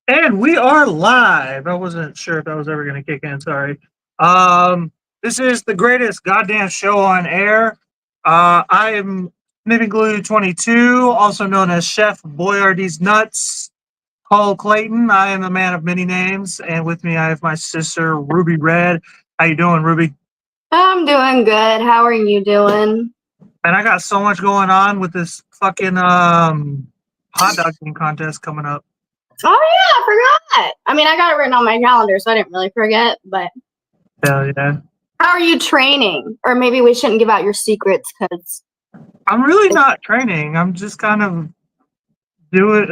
And we are live. I wasn't sure if that was ever going to kick in. Sorry. This is the greatest goddamn show on air. I am Sniffing Glue 22, also known as Chef Boyardee's Nuts, Cole Clayton. I am a man of many names, and with me I have my sister Ruby Red. How you doing, Ruby? I'm doing good. How are you doing? And I got so much going on with this fucking hot dog eating contest coming up. Oh yeah, I forgot. I mean, I got it written on my calendar, so I didn't really forget. But Hell yeah. how are you training? Or maybe we shouldn't give out your secrets because I'm really not training. I'm just kind of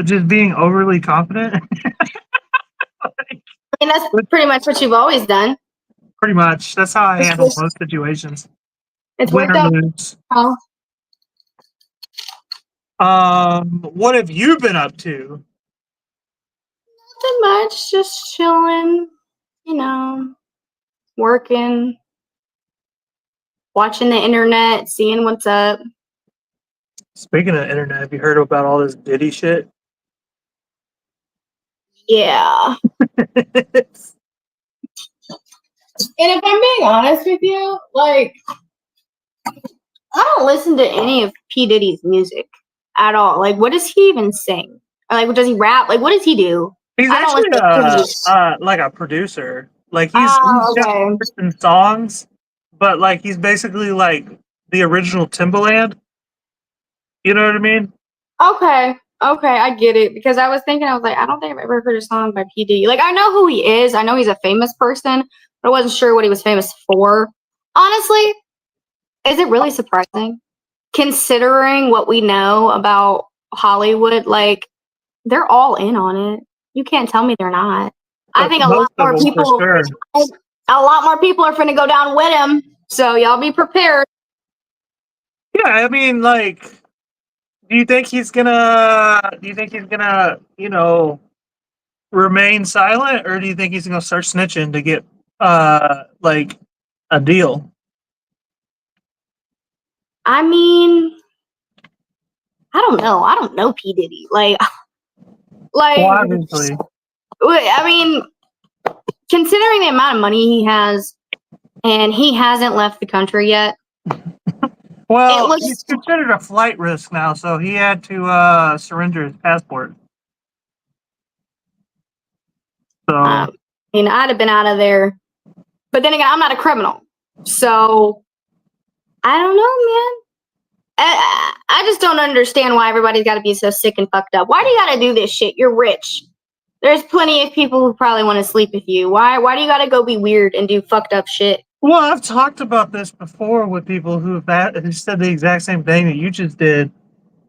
just being overly confident. I mean that's pretty much what you've always done. Pretty much. That's how I handle most situations. It's Win worked or out. lose. Well. What have you been up to? Nothing much, just chilling, working, watching the internet, seeing what's up. Speaking of the internet, have you heard about all this Diddy shit? Yeah. And if I'm being honest with you, like, I don't listen to any of P. Diddy's music at all. Like, what does he even sing? Or, like, does he rap? Like, what does he do? He's I don't actually listen to like a producer. Like he's okay. written songs, but like he's basically like the original Timbaland. You know what I mean? Okay, I get it. Because I was thinking, I was like, I don't think I've ever heard a song by P. Diddy. Like, I know who he is. I know he's a famous person, but I wasn't sure what he was famous for. Honestly, is it really surprising? Considering what we know about Hollywood, like, they're all in on it. You can't tell me they're not. I think a lot more people, a lot more people are finna go down with him. So y'all be prepared. Yeah, I mean, like, do you think he's gonna, remain silent, or do you think he's gonna start snitching to get, like, a deal? I mean, I don't know. I don't know P. Diddy. Like, Well, obviously. I mean, considering the amount of money he has, and he hasn't left the country yet. Well, he's considered a flight risk now, so he had to surrender his passport. So, I mean, I'd have been out of there. But then again, I'm not a criminal. So, I don't know, man. I just don't understand why everybody's got to be so sick and fucked up. Why do you got to do this shit? You're rich. There's plenty of people who probably want to sleep with you. Why do you got to go be weird and do fucked up shit? Well, I've talked about this before with people who said the exact same thing that you just did.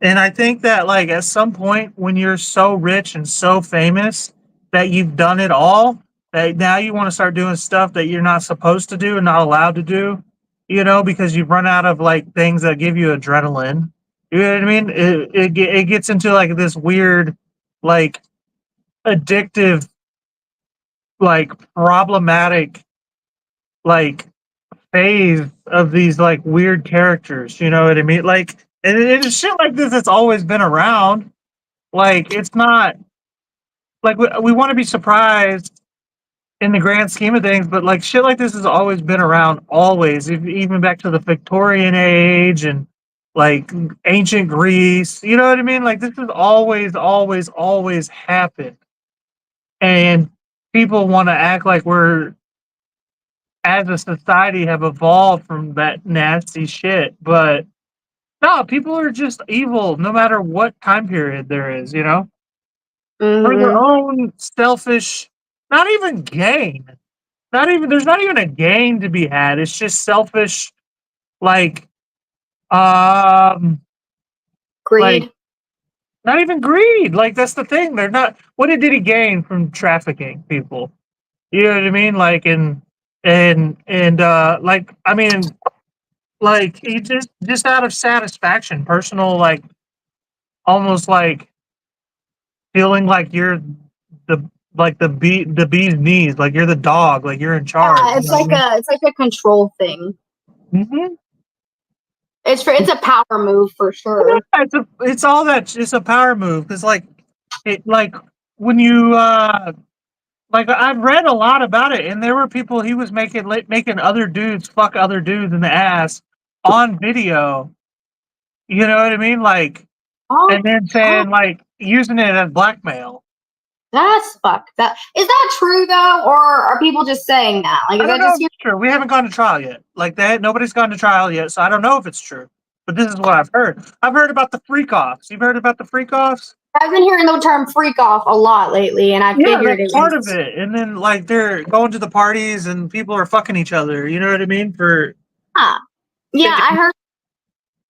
And I think that, like, at some point when you're so rich and so famous that you've done it all, that now you want to start doing stuff that you're not supposed to do and not allowed to do, because you've run out of, like, things that give you adrenaline. You know what I mean? It gets into, like, this weird, like, addictive, like, problematic, like, phase of these, like, weird characters. You know what I mean? Like, and it's shit like this that's always been around. Like, it's not like we want to be surprised in the grand scheme of things, but like shit like this has always been around, always, even back to the Victorian age and like ancient Greece. You know what I mean? Like, this has always happened, and people want to act like we're, as a society, have evolved from that nasty shit, but no, people are just evil no matter what time period there is, for their own selfish, not even gain. There's not even a gain to be had. It's just selfish, like, greed. Like, not even greed. Like, that's the thing. They're not. What did he gain from trafficking people? You know what I mean? Like, like, I mean, like, he just out of satisfaction, personal, like, almost like feeling like you're the bee's knees, like you're the dog, like you're in charge. Yeah, it's like a control thing. Mm-hmm. It's a power move for sure. Yeah, it's a power move because, like, when you like I've read a lot about it, and there were people he was making other dudes fuck other dudes in the ass on video. You know what I mean? Like, Oh, and then God, saying like using it as blackmail. that's fucked up. Is that true though, or are people just saying that? Like, I is don't that know just if you? it's true. We haven't gone to trial yet. Like that, nobody's gone to trial yet, so I don't know if it's true. But this is what I've heard. I've heard about the freak offs. You've heard about the freak offs? I've been hearing the term "freak off" a lot lately, and I Yeah, figured that's it part of was. it. And then like they're going to the parties and people are fucking each other. You know what I mean? For Huh. Yeah,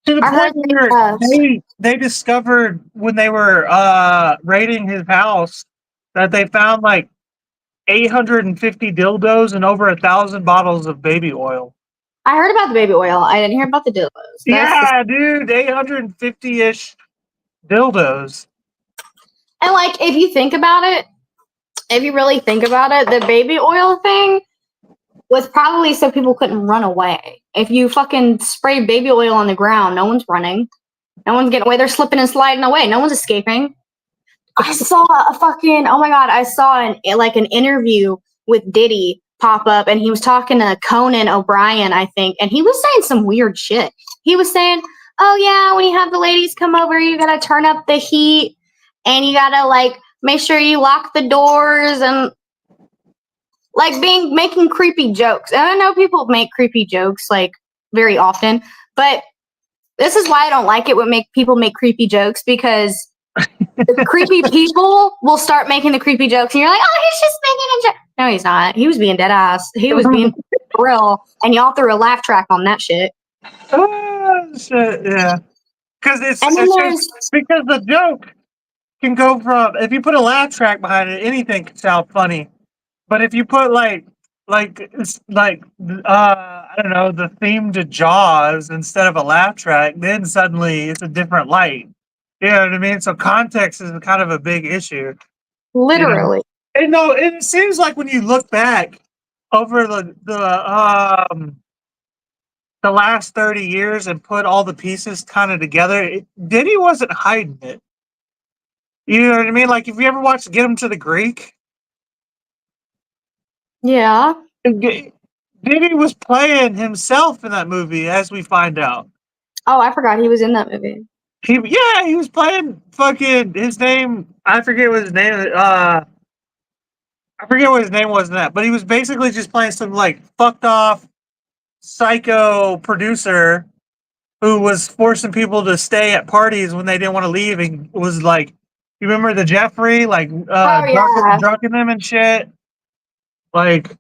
to the I heard point where they discovered when they were raiding his house that they found like 850 dildos and over 1,000 bottles of baby oil. I heard about the baby oil. I didn't hear about the dildos. Yeah, dude, 850-ish dildos. And like, if you think about it, if you really think about it, the baby oil thing was probably so people couldn't run away. If you fucking spray baby oil on the ground, no one's running. No one's getting away. They're slipping and sliding away. No one's escaping. I saw a fucking, oh my God, I saw an interview with Diddy pop up, and he was talking to Conan O'Brien, I think, and he was saying some weird shit. He was saying, oh yeah, when you have the ladies come over, you gotta turn up the heat, and you gotta like make sure you lock the doors, and like making creepy jokes. And I know people make creepy jokes like very often, but this is why I don't like it when people make creepy jokes, because the creepy people will start making the creepy jokes, and you're like, oh, he's just making a joke. No, he's not. He was being dead ass. He was being real, and y'all threw a laugh track on that shit. Oh, shit, yeah. Because it's there's just because the joke can go from, if you put a laugh track behind it, anything can sound funny. But if you put it's like I don't know, the theme to Jaws instead of a laugh track, then suddenly it's a different light. You know what I mean? So context is kind of a big issue. You know, literally. and no, it seems like when you look back over the last 30 years and put all the pieces kind of together, Diddy wasn't hiding it. You know what I mean? Like if you ever watched Get Him to the Greek, Yeah. Diddy was playing himself in that movie, as we find out. Oh, I forgot he was in that movie. He was playing fucking his name. I forget what his name. I forget what his name was in that, but he was basically just playing some like fucked off psycho producer who was forcing people to stay at parties when they didn't want to leave, and was like, you remember the Jeffrey, like Oh yeah. drunking them and shit, like.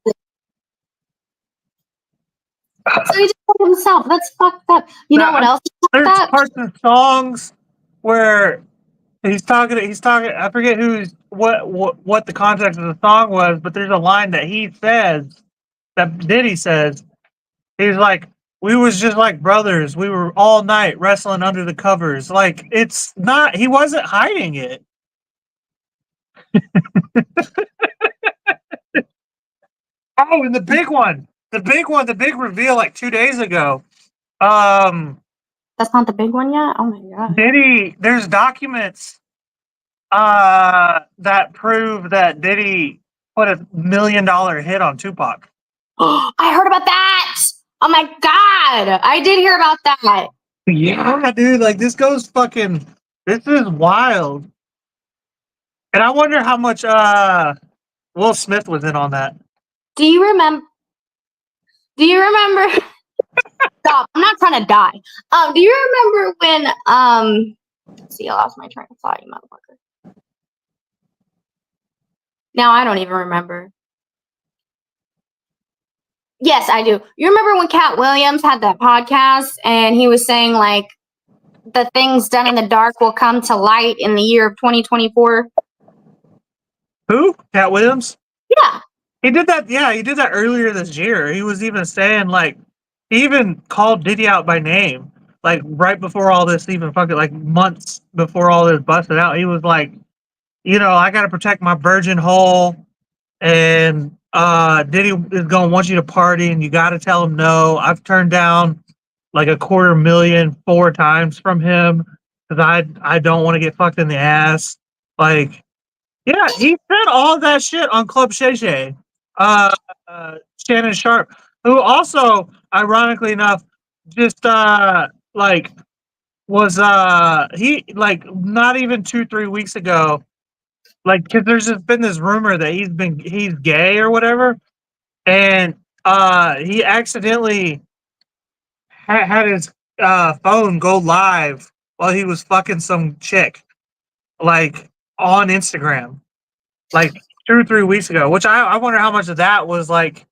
So he just killed himself. That's fucked up. You know what else is fucked There's up? parts of songs where he's talking. I forget what the context of the song was, but there's a line that he says, that Diddy says. He's like, "We was just like brothers. We were all night wrestling under the covers." Like it's not. He wasn't hiding it. Oh, and the big one, the big reveal like 2 days ago. That's not the big one yet. Oh my God. Diddy, there's documents that prove that Diddy put $1 million hit on Tupac. I heard about that. Oh my God. I did hear about that. Yeah, dude, like this is wild. And I wonder how much Will Smith was in on that. Do you remember? Stop! I'm not trying to die. Do you remember when? Let's see, I lost my train of thought, you motherfucker. Now I don't even remember. Yes, I do. You remember when Cat Williams had that podcast and he was saying like the things done in the dark will come to light in the year of 2024? Who? Cat Williams? Yeah. He did that. Yeah, he did that earlier this year. He was even saying like, he even called Diddy out by name, like right before all this even fucking, like months before all this busted out. He was like, I got to protect my virgin hole, and Diddy is gonna want you to party, and you got to tell him no. I've turned down like $250,000 4 times from him because I don't want to get fucked in the ass. Like, Yeah, he said all that shit on Club Shay Shay. Shannon Sharp, who also, ironically enough, just like was he like not even 2-3 weeks ago, like because there's just been this rumor that he's gay or whatever, and he accidentally had his phone go live while he was fucking some chick, like on Instagram, like 2 or 3 weeks ago. Which I wonder how much of that was like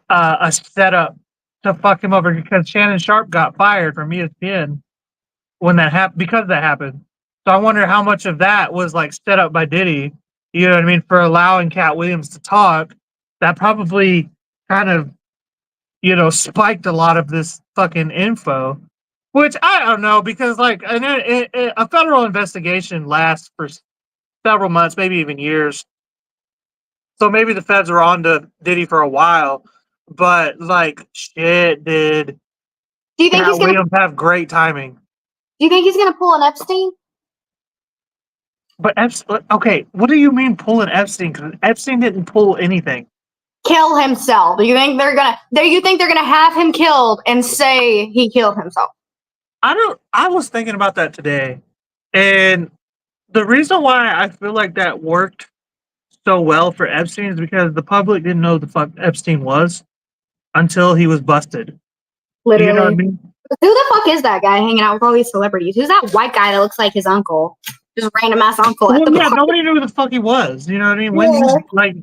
a setup to fuck him over because Shannon Sharp got fired from ESPN when that happened because that happened. So I wonder how much of that was like set up by Diddy. You know what I mean, for allowing Cat Williams to talk. That probably kind of spiked a lot of this fucking info, which I don't know because like a federal investigation lasts for several months, maybe even years. So maybe the feds were on to Diddy for a while, but like shit, did Do you think Cat he's gonna? Williams have great timing? Do you think he's gonna pull an Epstein? But okay, what do you mean pulling Epstein? Because Epstein didn't pull anything. Kill himself? Do you think they're gonna? Do you think they're gonna have him killed and say he killed himself? I don't. I was thinking about that today, and the reason why I feel like that worked so well for Epstein is because the public didn't know the fuck Epstein was until he was busted. You know what I Literally. mean? Who the fuck is that guy hanging out with all these celebrities? Who's that white guy that looks like his uncle? Just random ass uncle at Well, the yeah, bar. nobody knew who the fuck he was. You know what I mean? When Yeah. he like,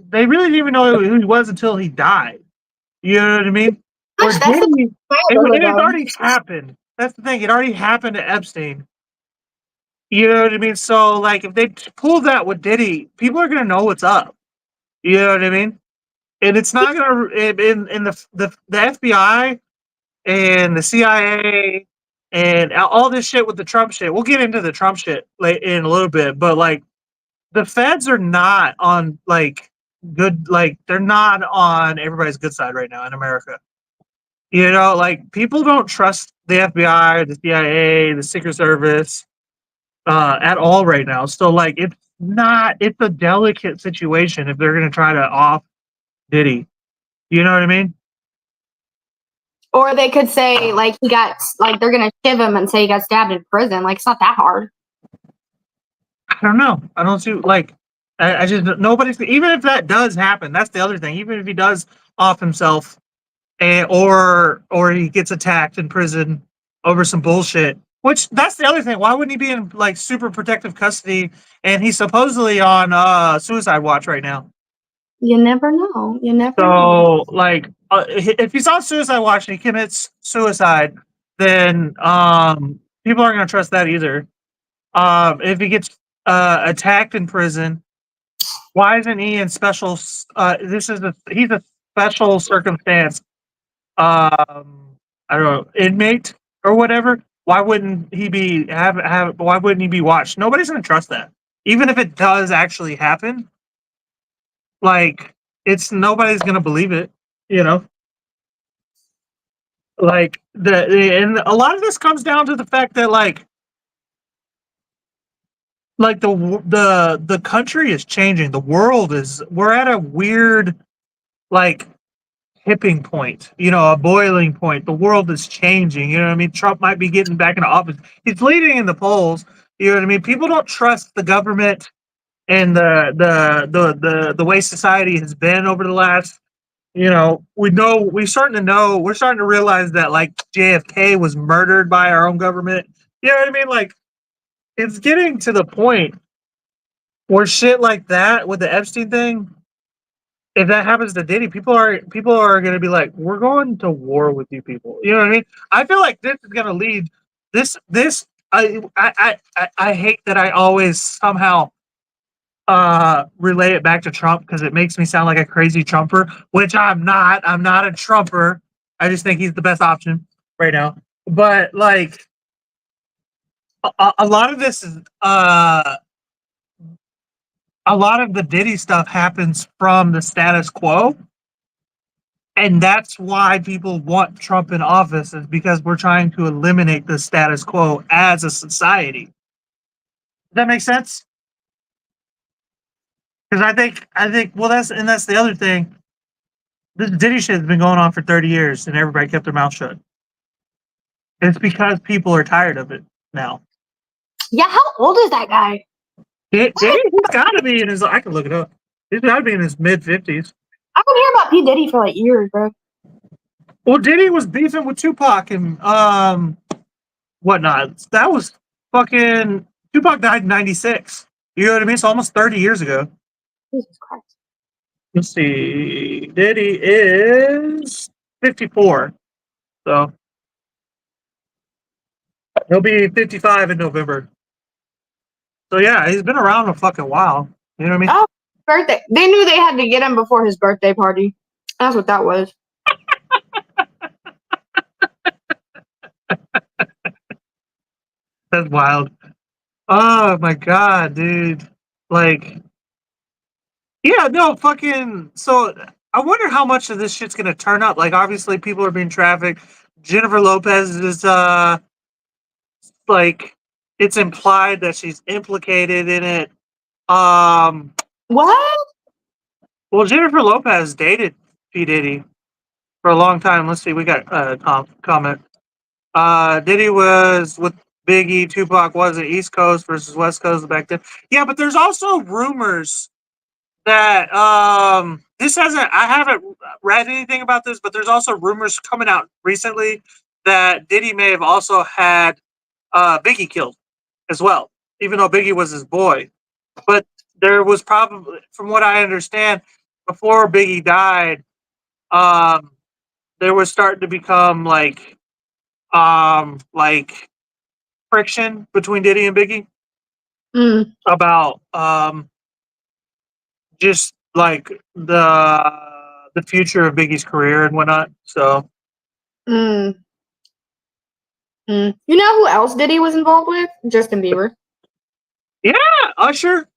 they really didn't even know who he was until he died. You know what I mean? Where Gosh, that's the Diddy, childhood it had though. already happened. That's the thing. It already happened to Epstein. You know what I mean? So, like, if they pull that with Diddy, people are gonna know what's up. You know what I mean? And it's not gonna in the FBI and the CIA and all this shit with the Trump shit. We'll get into the Trump shit in a little bit, but like the feds are not on like good, like they're not on everybody's good side right now in America. You know, like people don't trust the FBI, the CIA, the Secret Service at all right now. So like it's a delicate situation if they're gonna try to off Diddy. You know what I mean? Or they could say like he got like they're gonna shiv him and say he got stabbed in prison. Like it's not that hard. I don't know. I don't see like I just nobody's even if that does happen. That's the other thing. Even if he does off himself, or he gets attacked in prison over some bullshit. Which that's the other thing. Why wouldn't he be in like super protective custody? And he's supposedly on suicide watch right now. You never know. You never know. So like if he's on suicide watch and he commits suicide, then people aren't going to trust that either. If he gets attacked in prison, why isn't he in special? He's a special circumstance. I don't know, inmate or whatever. Why wouldn't he be have? Why wouldn't he be watched? Nobody's gonna trust that, even if it does actually happen. Like it's nobody's gonna believe it. You know, like and a lot of this comes down to the fact that like the country is changing. The world is. We're at a weird like tipping point, a boiling point. The world is changing. You know what I mean? Trump might be getting back into office. He's leading in the polls. You know what I mean? People don't trust the government and the way society has been over the last. We're starting to realize that like JFK was murdered by our own government. You know what I mean? Like it's getting to the point where shit like that with the Epstein thing, if that happens to Diddy, people are going to be like, we're going to war with you people. You know what I mean? I feel like this is going to lead this. I hate that I always somehow relay it back to Trump because it makes me sound like a crazy Trumper, which I'm not. I'm not a Trumper. I just think he's the best option right now. But like a lot of this is a lot of the Diddy stuff happens from the status quo. And that's why people want Trump in office, is because we're trying to eliminate the status quo as a society. Does that make sense? Because I think, well, that's the other thing. This Diddy shit has been going on for 30 years, and everybody kept their mouth shut. It's because people are tired of it now. Yeah, how old is that guy? Diddy, he's got to be in his. I can look it up. He's got to be in his mid-50s. I don't hear about P Diddy for like years, bro. Well, Diddy was beefing with Tupac and whatnot. That was fucking Tupac died in '96. You know what I mean? It's almost 30 years ago. Jesus Christ. Let's see. Diddy is 54. So he'll be 55 in November. So yeah, he's been around a fucking while. You know what I mean? Oh, birthday. They knew they had to get him before his birthday party. That's what that was. That's wild. Oh my god, dude. Like, yeah, no, fucking. So I wonder how much of this shit's gonna turn up. Like, obviously, people are being trafficked. Jennifer Lopez is like, it's implied that she's implicated in it. What? Well, Jennifer Lopez dated P Diddy for a long time. Let's see, we got a comment. Diddy was with Biggie. Tupac was at East Coast versus West Coast back then. Yeah, but there's also rumors that this hasn't. I haven't read anything about this, but there's also rumors coming out recently that Diddy may have also had Biggie killed as well, even though Biggie was his boy. But there was probably, from what I understand, before Biggie died, there was starting to become like friction between Diddy and Biggie about just like the future of Biggie's career and whatnot. So, You know who else Diddy was involved with? Justin Bieber. yeah, Usher.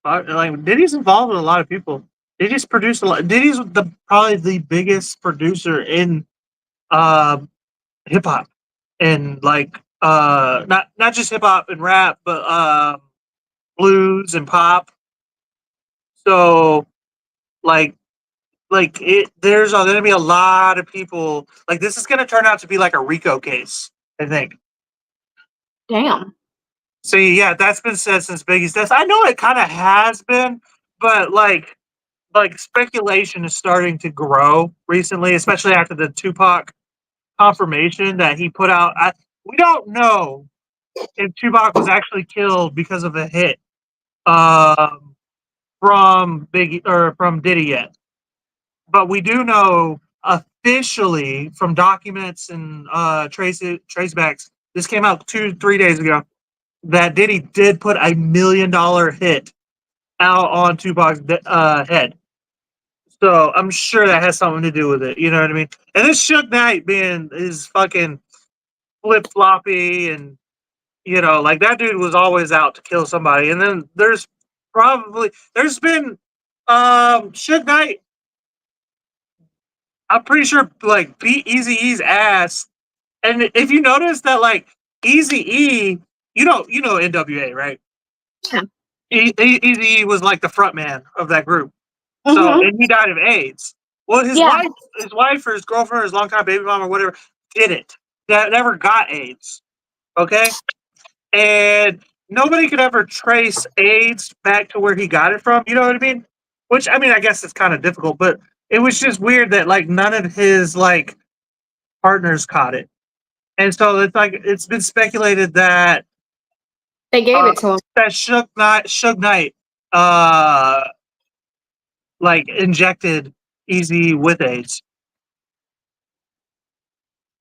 Like Diddy's involved with a lot of people. Diddy's produced a lot. Diddy's probably the biggest producer in hip hop and like not just hip hop and rap, but blues and pop. So like there's gonna be a lot of people. Like this is gonna turn out to be like a RICO case, I think. Damn. So yeah, that's been said since Biggie's death. I know it kind of has been, but like speculation is starting to grow recently, especially after the Tupac confirmation that he put out. We don't know if Tupac was actually killed because of a hit from Biggie or from Diddy yet, but we do know officially from documents and tracebacks. This came out 2-3 days ago that Diddy did put $1 million hit out on Tupac's head. So I'm sure that has something to do with it. You know what I mean? And this Suge Knight being is fucking flip floppy and like that dude was always out to kill somebody. And then there's been Suge Knight. I'm pretty sure like beat Eazy-E's ass. And if you notice that like Eazy-E, you know NWA, right? Yeah. Eazy-E was like the front man of that group. So and he died of AIDS. Well, his wife or his girlfriend, his longtime baby mom or whatever, didn't. That never got AIDS. Okay? And nobody could ever trace AIDS back to where he got it from. You know what I mean? Which I mean, I guess it's kind of difficult, but it was just weird that like none of his like partners caught it. And so it's like it's been speculated that they gave it to him. That Suge Knight like injected Eazy with AIDS.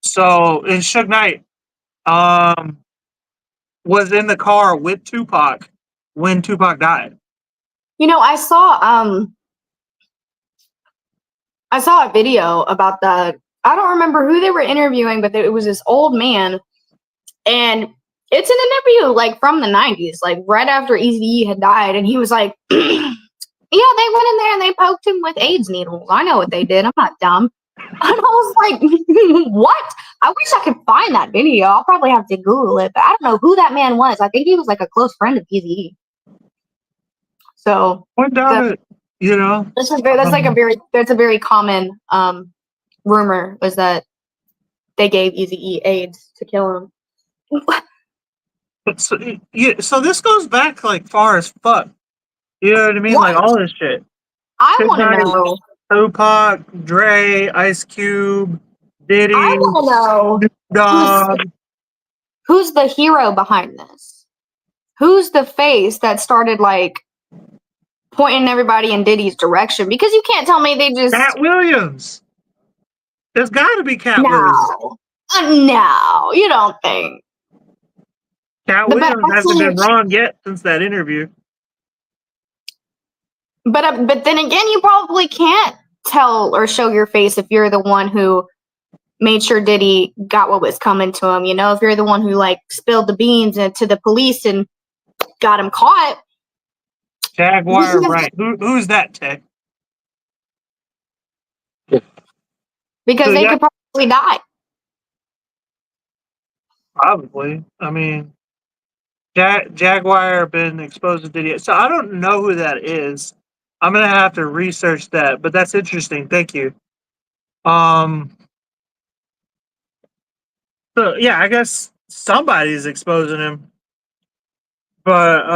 So and Suge Knight was in the car with Tupac when Tupac died. I saw a video about that. I don't remember who they were interviewing, but it was this old man, and it's an interview like from the 90s, like right after Eazy-E had died, and he was like, yeah, they went in there and they poked him with AIDS needles. I know what they did. I'm not dumb. I was like, what? I wish I could find that video. I'll probably have to Google it, but I don't know who that man was. I think he was like a close friend of Eazy. So Point out it, you know. that's a very common rumor was that they gave Eazy-E AIDS to kill him. So, yeah, so this goes back like far as fuck. You know what I mean? What? Like all this shit. I want to know. Tupac, Dre, Ice Cube, Diddy, I want to know Dog. who's the hero behind this. Who's the face that started like pointing everybody in Diddy's direction? Because you can't tell me they just Cat Williams. There's got to be Cat Williams. No, you don't think. Cat Williams hasn't been wrong yet since that interview. But then again, you probably can't tell or show your face if you're the one who made sure Diddy got what was coming to him. You know, if you're the one who like spilled the beans to the police and got him caught. Jaguar, right? Who's that, Tech? Because they could probably die. Probably. I mean, Jaguar been exposed to Diddy. So I don't know who that is. I'm gonna have to research that, but that's interesting. Thank you. So yeah, I guess somebody's exposing him. But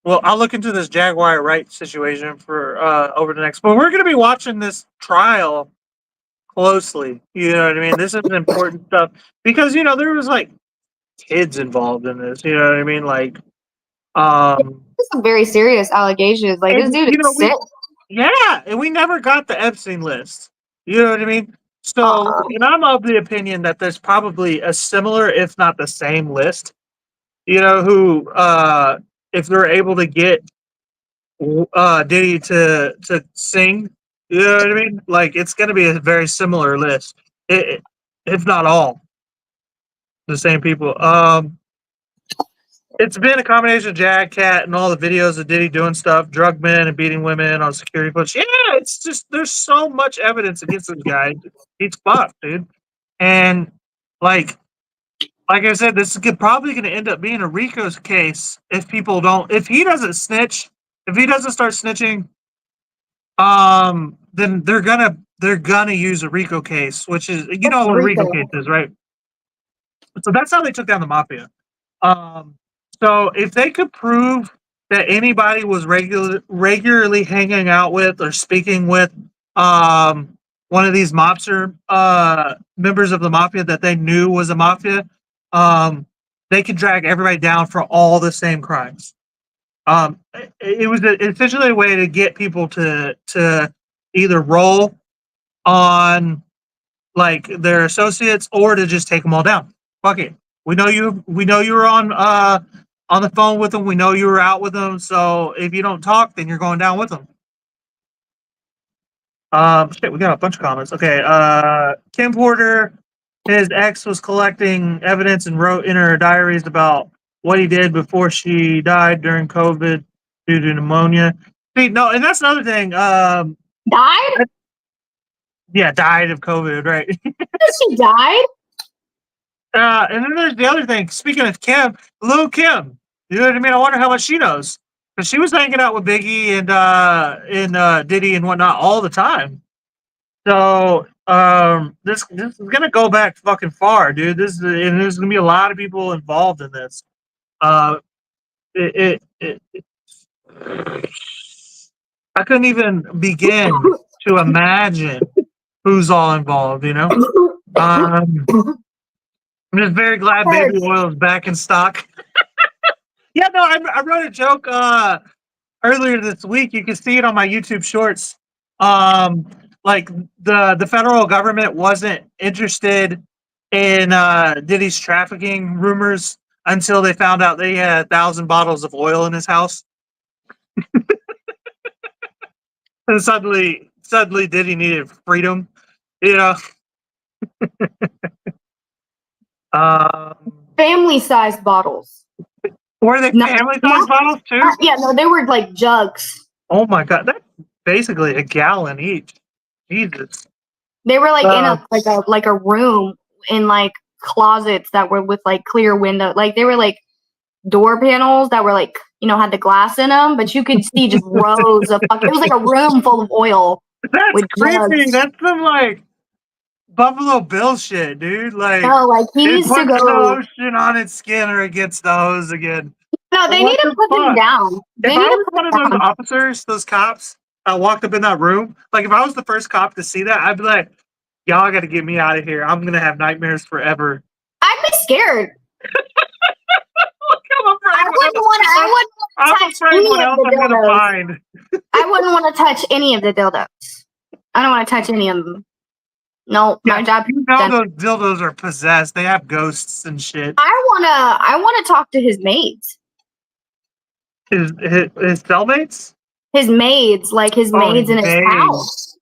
well, I'll look into this Jaguar Wright situation for over the next. But we're gonna be watching this trial closely. You know what I mean? This is important stuff because there was like kids involved in this. You know what I mean? Like some very serious allegations. Like this dude is sick. Yeah, and we never got the Epstein list. You know what I mean? So, and I'm of the opinion that there's probably a similar, if not the same list. Who if they're able to get Diddy to sing, you know what I mean? Like it's going to be a very similar list, if not all the same people. It's been a combination of Jag Cat and all the videos of Diddy doing stuff, drug men and beating women on security footage. Yeah, it's just there's so much evidence against this guy. He's fucked, dude. And like I said, this is probably going to end up being a RICO case if he doesn't snitch, if he doesn't start snitching, then they're gonna use a RICO case, which is what a RICO case is, right? So that's how they took down the mafia. So if they could prove that anybody was regularly hanging out with or speaking with one of these mobster members of the mafia that they knew was a mafia, they could drag everybody down for all the same crimes. It was essentially a way to get people to either roll on like their associates or to just take them all down. Fuck it. We know you were on the phone with them. We know you were out with them. So if you don't talk, then you're going down with them. Shit, we got a bunch of comments. Okay. Kim Porter, his ex was collecting evidence and wrote in her diaries about what he did before she died during COVID due to pneumonia. See, no, and that's another thing. Died? Yeah, died of COVID, right? She died? And then there's the other thing. Speaking of Kim, Lil Kim, you know what I mean? I wonder how much she knows because she was hanging out with Biggie and Diddy and whatnot all the time. So this is gonna go back fucking far, dude. And there's gonna be a lot of people involved in this. I couldn't even begin to imagine who's all involved. I'm just very glad baby oil is back in stock. Yeah, no, I wrote a joke earlier this week. You can see it on my YouTube shorts. Like the federal government wasn't interested in Diddy's trafficking rumors until they found out they had 1,000 bottles of oil in his house. And suddenly Diddy needed freedom, Family-sized bottles. Were they family-sized bottles too? Yeah, no, they were like jugs. Oh my god, that's basically a gallon each. Jesus. They were like in a room in like closets that were with like clear window. Like they were like door panels that were like, you know, had the glass in them, but you could see just rows of it was like a room full of oil. That's with creepy. drugs. That's some like Buffalo Bill shit, dude. Like, No, like he it needs to puts the go. lotion on its skin or it gets the hose again. No, they What need to the put him fuck? down. They If need I to was put one of him those down. officers, those cops that walked up in that room, like if I was the first cop to see that, I'd be like, y'all got to get me out of here. I'm gonna have nightmares forever. I'd be scared. I wouldn't want I'm to touch afraid any what of else the I'm gonna dildos. find. I wouldn't want to touch any of the dildos. I don't want to touch any of them. No, my job. You know those dildos are possessed. They have ghosts and shit. I wanna talk to his maids. His cellmates? His maids, like his maids in his house.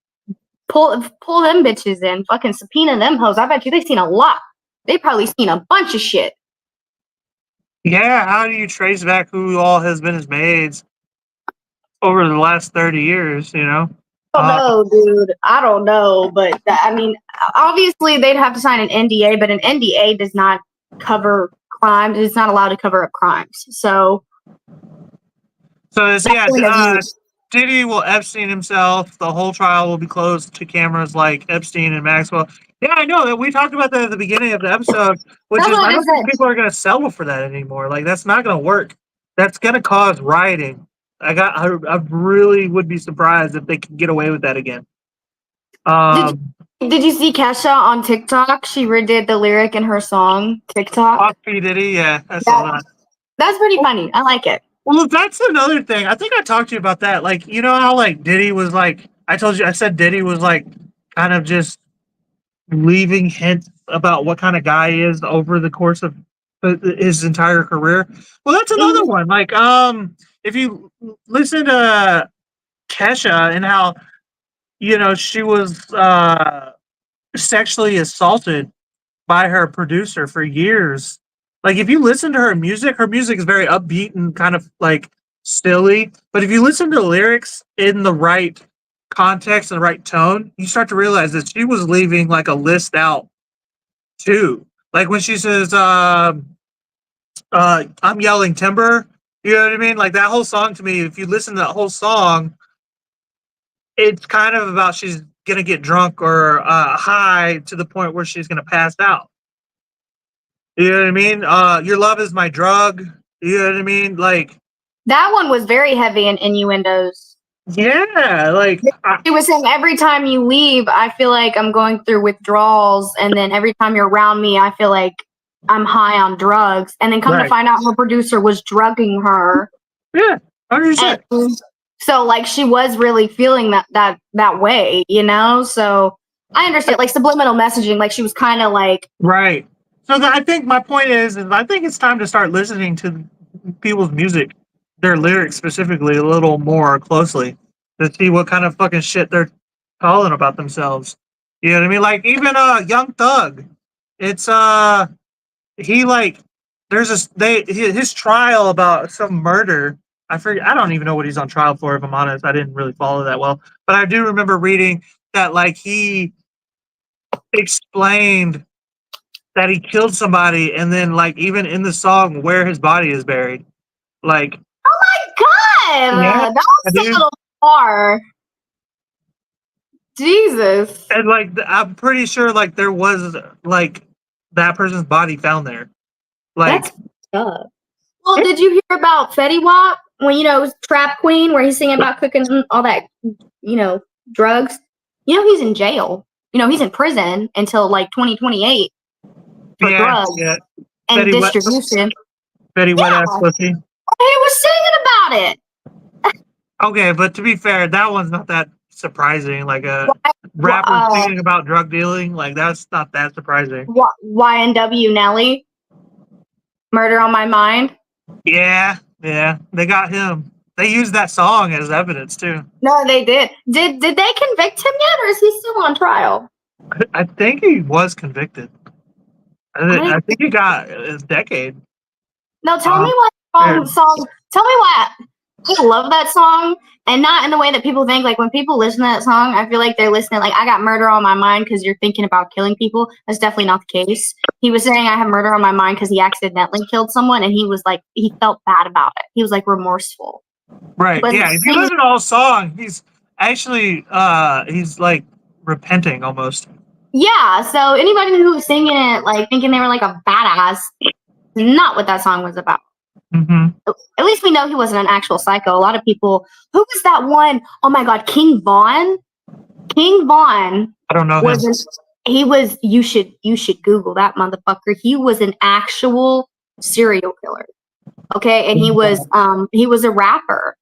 Pull them bitches in. Fucking subpoena them hoes. I bet you they've seen a lot. They probably seen a bunch of shit. Yeah, how do you trace back who all has been his maids over the last 30 years, you know? I don't know, dude. I don't know. But I mean, obviously they'd have to sign an NDA, but an NDA does not cover crimes. It's not allowed to cover up crimes. So Diddy will Epstein himself. The whole trial will be closed to cameras like Epstein and Maxwell. Yeah, I know. We talked about that at the beginning of the episode, which is I don't think people are going to settle for that anymore. Like, that's not going to work. That's going to cause rioting. I really would be surprised if they could get away with that again. Did you see Kesha on TikTok? She redid the lyric in her song TikTok. Off P Diddy, yeah, I saw that. That's pretty funny. I like it. Well, that's another thing. I think I talked to you about that. Like, you know how like Diddy was like, I said Diddy was like kind of just leaving hints about what kind of guy he is over the course of his entire career. Well, that's another one. Like, if you listen to Kesha and how, you know, she was sexually assaulted by her producer for years. Like, if you listen to her music is very upbeat and kind of like silly. But if you listen to the lyrics in the right context and the right tone, you start to realize that she was leaving like a list out too. Like when she says, I'm yelling timber, you know what I mean? Like that whole song to me, if you listen to that whole song, it's kind of about she's going to get drunk or high to the point where she's going to pass out. You know what I mean? Your love is my drug. You know what I mean? Like that one was very heavy in innuendos. Yeah, like it was saying every time you leave, I feel like I'm going through withdrawals, and then every time you're around me, I feel like I'm high on drugs. And then come to find out, her producer was drugging her. Yeah, 100%. So like she was really feeling that way, you know. So I understand, like subliminal messaging. Like she was kind of like right. So I think my point is I think it's time to start listening to people's music, their lyrics specifically, a little more closely to see what kind of fucking shit they're calling about themselves. You know what I mean? Like even Young Thug, it's he like there's his trial about some murder. I forget. I don't even know what he's on trial for. If I'm honest, I didn't really follow that well, but I do remember reading that like he explained that he killed somebody, and then like even in the song where his body is buried, like oh my god, yeah, that was a little far. Jesus. And like I'm pretty sure like there was like that person's body found there. Like that's tough. Well, did you hear about Fetty Wap when Trap Queen, where he's singing about cooking all that drugs? He's in jail. He's in prison until like 2028. For drugs and Fetty distribution. Fetty wet ass pussy. He was singing about it. Okay, but to be fair, that one's not that surprising. Like a rapper singing about drug dealing, like that's not that surprising. YNW Nelly, Murder on My Mind. Yeah, they got him. They used that song as evidence too. No, they did. Did they convict him yet, or is he still on trial? I think he was convicted. I think he got a decade. No, tell me what song. Tell me I love that song, and not in the way that people think. Like when people listen to that song, I feel like they're listening like I got murder on my mind because you're thinking about killing people. That's definitely not the case. He was saying I have murder on my mind because he accidentally killed someone, and he was like he felt bad about it. He was like remorseful. Right. Yeah. If you listen to the whole song, he's actually he's like repenting almost. Yeah. So anybody who was singing it like thinking they were like a badass, not what that song was about. Mm-hmm. At least we know he wasn't an actual psycho. A lot of people. Who was that one? Oh my God, King Von. King Von. I don't know him. He was. You should Google that motherfucker. He was an actual serial killer. Okay, and he was a rapper,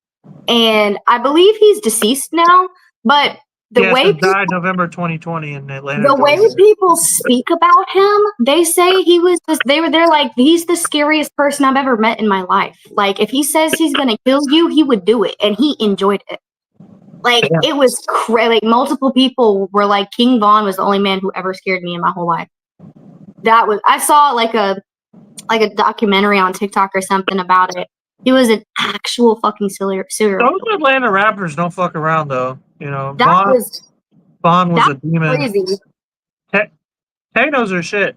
and I believe he's deceased now. But the way he died November 2020 in Atlanta. The way people speak about him, they say he was. They're like he's the scariest person I've ever met in my life. Like if he says he's gonna kill you, he would do it, and he enjoyed it. Like it was crazy. Like multiple people were like, King Von was the only man who ever scared me in my whole life. I saw like a documentary on TikTok or something about it. He was an actual fucking serial killer. Those Atlanta rappers don't fuck around though. You know, Vaughn was a demon. Crazy. Thanos are shit.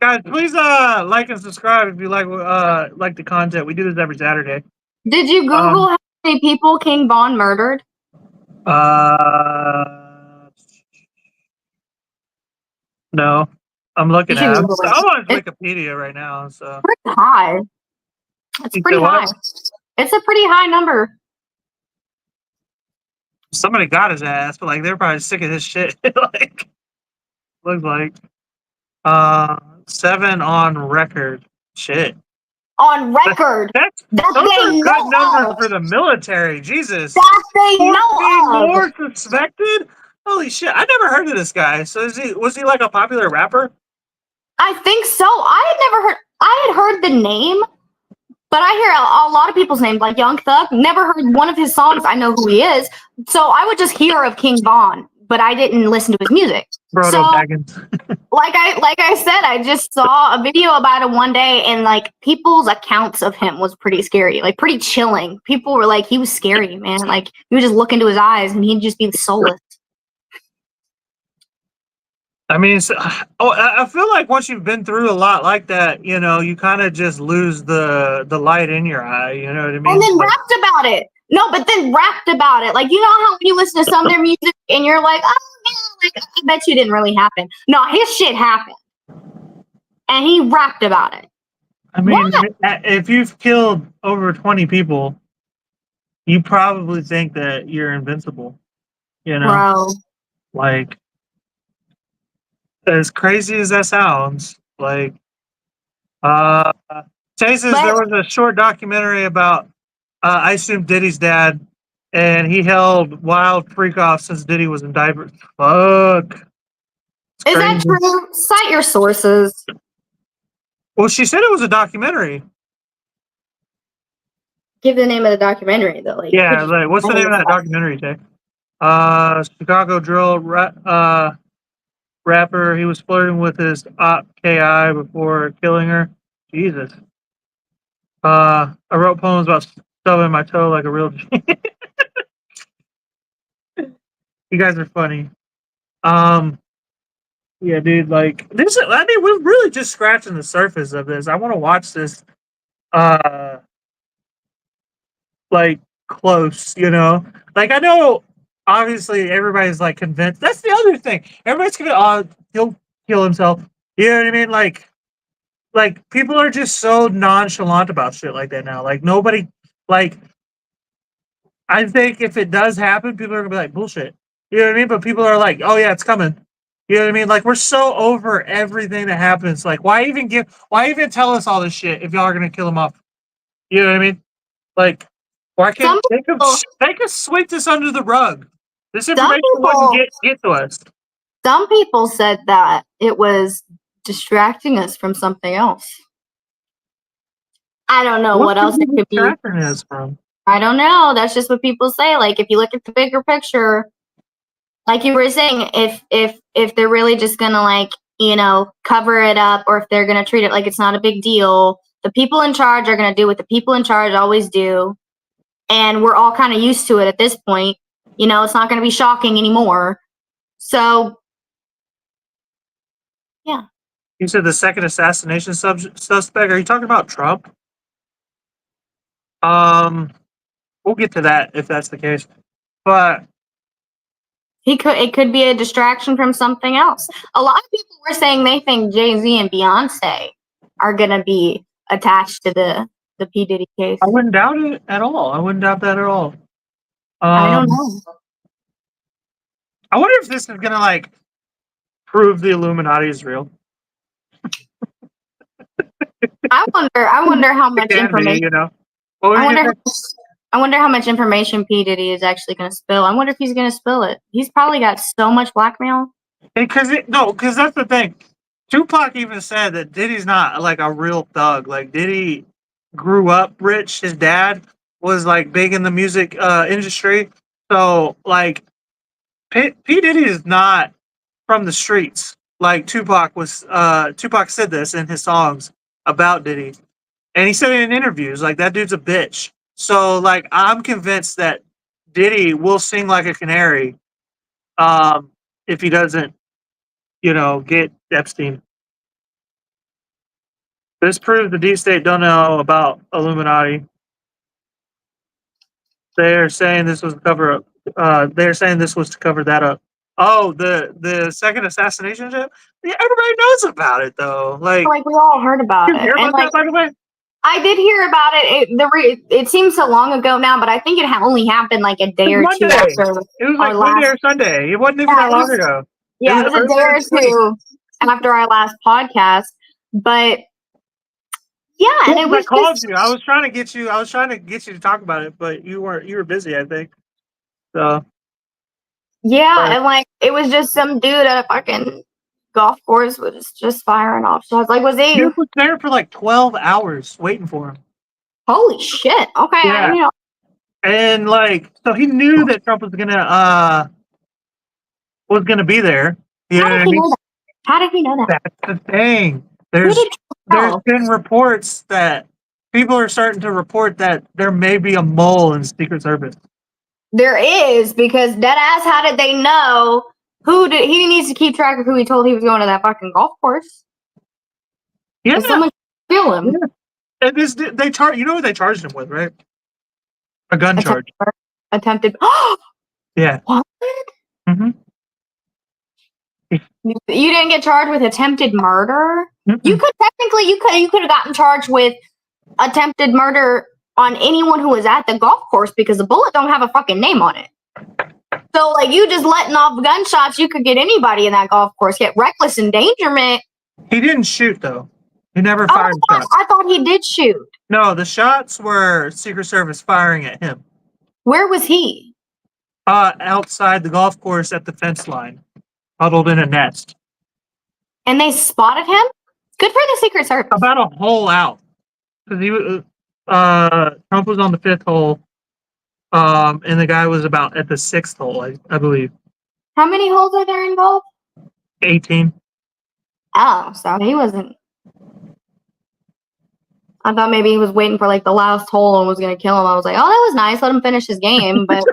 Guys, please like and subscribe if you like the content. We do this every Saturday. Did you Google how many people King Von murdered? No. I'm looking at it. I'm on Wikipedia right now. So pretty high. It's pretty high. It's a pretty high number. Somebody got his ass, but like they're probably sick of his shit. Like looks like 7 on record. Shit. On record. Those are good numbers for the military. Jesus. That they know of. More suspected? Holy shit! I never heard of this guy. So was he like a popular rapper? I think so. I had heard the name, but I hear a lot of people's names, like Young Thug. Never heard one of his songs. I know who he is. So I would just hear of King Von, but I didn't listen to his music. So, like I said, I just saw a video about him one day, and like people's accounts of him was pretty scary, like pretty chilling. People were like, he was scary, man. Like you would just look into his eyes, and he'd just be soulless. I mean, I feel like once you've been through a lot like that, you know, you kind of just lose the light in your eye. You know what I mean? And then rapped about it. No, but then rapped about it. Like, you know how when you listen to some of their music and you're like, oh, yeah, like, I bet you didn't really happen. No, his shit happened. And he rapped about it. I mean, if you've killed over 20 people, you probably think that you're invincible. You know? Bro. Like, as crazy as that sounds, like, there was a short documentary about, I assume Diddy's dad, and he held wild freak-offs since Diddy was in diapers. Fuck. Is that true? Cite your sources. Well, she said it was a documentary. Give the name of the documentary, though. Like, yeah, like, what's the name of that documentary, Jay? Chicago drill rapper. He was flirting with his op KI before killing her. Jesus. I wrote poems about stubbing my toe like a real G. You guys are funny. Yeah, dude, like this. I mean, we're really just scratching the surface of this. I want to watch this, like close. You know, like I know. Obviously, everybody's like convinced. That's the other thing. Everybody's convinced. Oh, he'll kill himself. You know what I mean? Like people are just so nonchalant about shit like that now. Like nobody. Like, I think if it does happen, people are gonna be like bullshit. You know what I mean? But people are like, oh yeah, it's coming. You know what I mean? Like we're so over everything that happens. Like why even tell us all this shit if y'all are gonna kill him off? You know what I mean? Like why can't they could sweep this under the rug? This information wouldn't get to us. Some people said that it was distracting us from something else. I don't know what else it could be. Distracting us from? I don't know. That's just what people say. Like if you look at the bigger picture, like you were saying, if they're really just gonna like, you know, cover it up, or if they're gonna treat it like it's not a big deal, the people in charge are gonna do what the people in charge always do. and we're all kind of used to it at this point. You know, it's not going to be shocking anymore. So, yeah. You said the second assassination suspect. Are you talking about Trump? We'll get to that if that's the case. But it could be a distraction from something else. A lot of people were saying they think Jay-Z and Beyonce are going to be attached to the P. Diddy case. I wouldn't doubt it at all. I wouldn't doubt that at all. I don't know. I wonder if this is gonna like prove the Illuminati is real. I wonder how much information. You know. I wonder how much information P. Diddy is actually going to spill. I wonder if he's going to spill it. He's probably got so much blackmail. Because that's the thing. Tupac even said that Diddy's not like a real thug. Like Diddy grew up rich. His dad was like big in the music industry. So like P. Diddy is not from the streets. Like Tupac was. Tupac said this in his songs about Diddy, and he said it in interviews. Like that dude's a bitch. So like I'm convinced that Diddy will sing like a canary, if he doesn't, get Epstein. This proves the deep state don't know about Illuminati. They're saying this was to cover up. They're saying this was to cover that up. Oh, the second assassination ship? Yeah, everybody knows about it though. Like we all heard about it. Hear about that, by the way? I did hear about it. It seems so long ago now, but I think it only happened like a day or two after. It was like Monday or Sunday. It wasn't even that long ago. Yeah, it was a day or two after our last podcast. But yeah, and it was. I called you. I was trying to get you. To talk about it, but you weren't. You were busy, I think. So. Yeah, and like it was just some dude at a fucking golf course was just firing off shots. Like, was he? He was there for like 12 hours waiting for him. Holy shit! Okay, yeah. And like, so he knew that Trump was gonna be there. How did he know that? How did he know that? That's the thing. There's been reports that people are starting to report that there may be a mole in the Secret Service. There is, because deadass, how did they know he needs to keep track of who he told he was going to that fucking golf course. Yeah. Someone steal him. Yeah. And they charge. You know what they charged him with, right? A gun charge. Attempted. Yeah. What? Mm-hmm. You didn't get charged with attempted murder? Mm-mm. You could have gotten charged with attempted murder on anyone who was at the golf course, because the bullet don't have a fucking name on it. So like you just letting off gunshots, you could get anybody in that golf course. Get reckless endangerment. He didn't shoot though. He never fired shots. I thought he did shoot. No, the shots were Secret Service firing at him. Where was he? Outside the golf course at the fence line, huddled in a nest. And they spotted him? Good for the Secret Service. About a hole out. Because Trump was on the 5th hole, and the guy was about at the 6th hole, I believe. How many holes are there in golf? 18. Oh, so he wasn't. I thought maybe he was waiting for like the last hole and was gonna kill him. I was like, oh, that was nice. Let him finish his game, but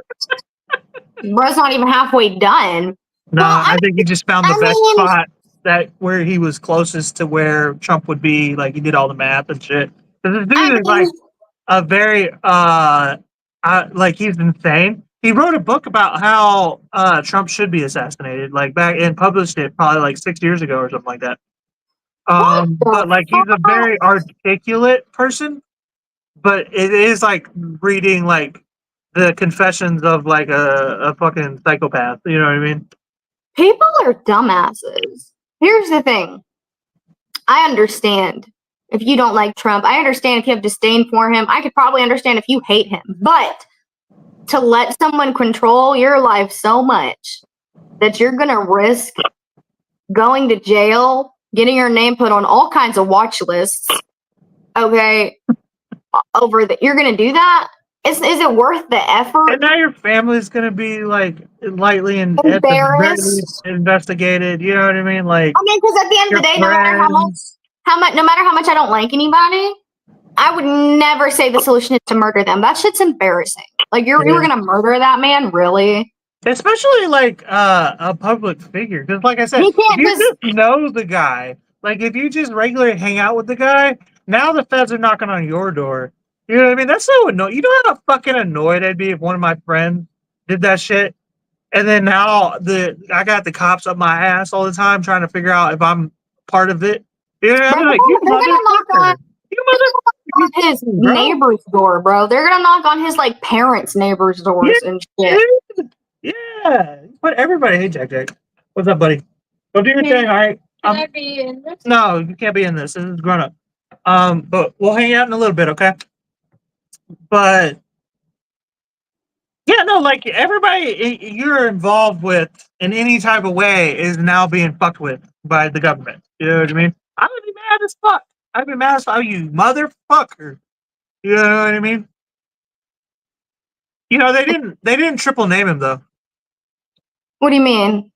bro's not even halfway done. No, I think he just found the best spot where he was closest to where Trump would be. Like he did all the math and shit. This dude is like a very like he's insane. He wrote a book about how Trump should be assassinated, like back and published it probably like 6 years ago or something like that. But like he's a very articulate person, but it is like reading like the confessions of like a fucking psychopath. You know what I mean? People are dumbasses. Here's the thing. I understand if you don't like Trump. I understand if you have disdain for him. I could probably understand if you hate him. But to let someone control your life so much that you're going to risk going to jail, getting your name put on all kinds of watch lists, okay, you're going to do that? Is it worth the effort? And now your family's going to be like lightly embarrassed, investigated. You know what I mean? Like, because at the end of the day, no matter how much I don't like anybody, I would never say the solution is to murder them. That shit's embarrassing. Like you were gonna murder that man, really? Especially like a public figure, because like I said, He if can't you just. just know the guy, like if you just regularly hang out with the guy, now the feds are knocking on your door. You know what I mean? That's so annoying. You know how fucking annoyed I'd be if one of my friends did that shit, and then now I got the cops up my ass all the time trying to figure out if I'm part of it. You know, I'd Bro, be like, you they're gonna knock motherfucker, on. you They're gonna motherfucker, knock on his you bro. neighbor's door, bro. They're gonna knock on his like parents' neighbors' doors and shit. Yeah. But everybody, hey Jack Jack. What's up, buddy? Go do your thing, all right? Can I be in this? No, you can't be in this. This is grown up. But we'll hang out in a little bit, okay? But yeah, no, like everybody you're involved with in any type of way is now being fucked with by the government. You know what I mean? I would be mad as fuck. I'd be mad as fuck, you motherfucker. You know what I mean? You know, they didn't triple name him though. What do you mean?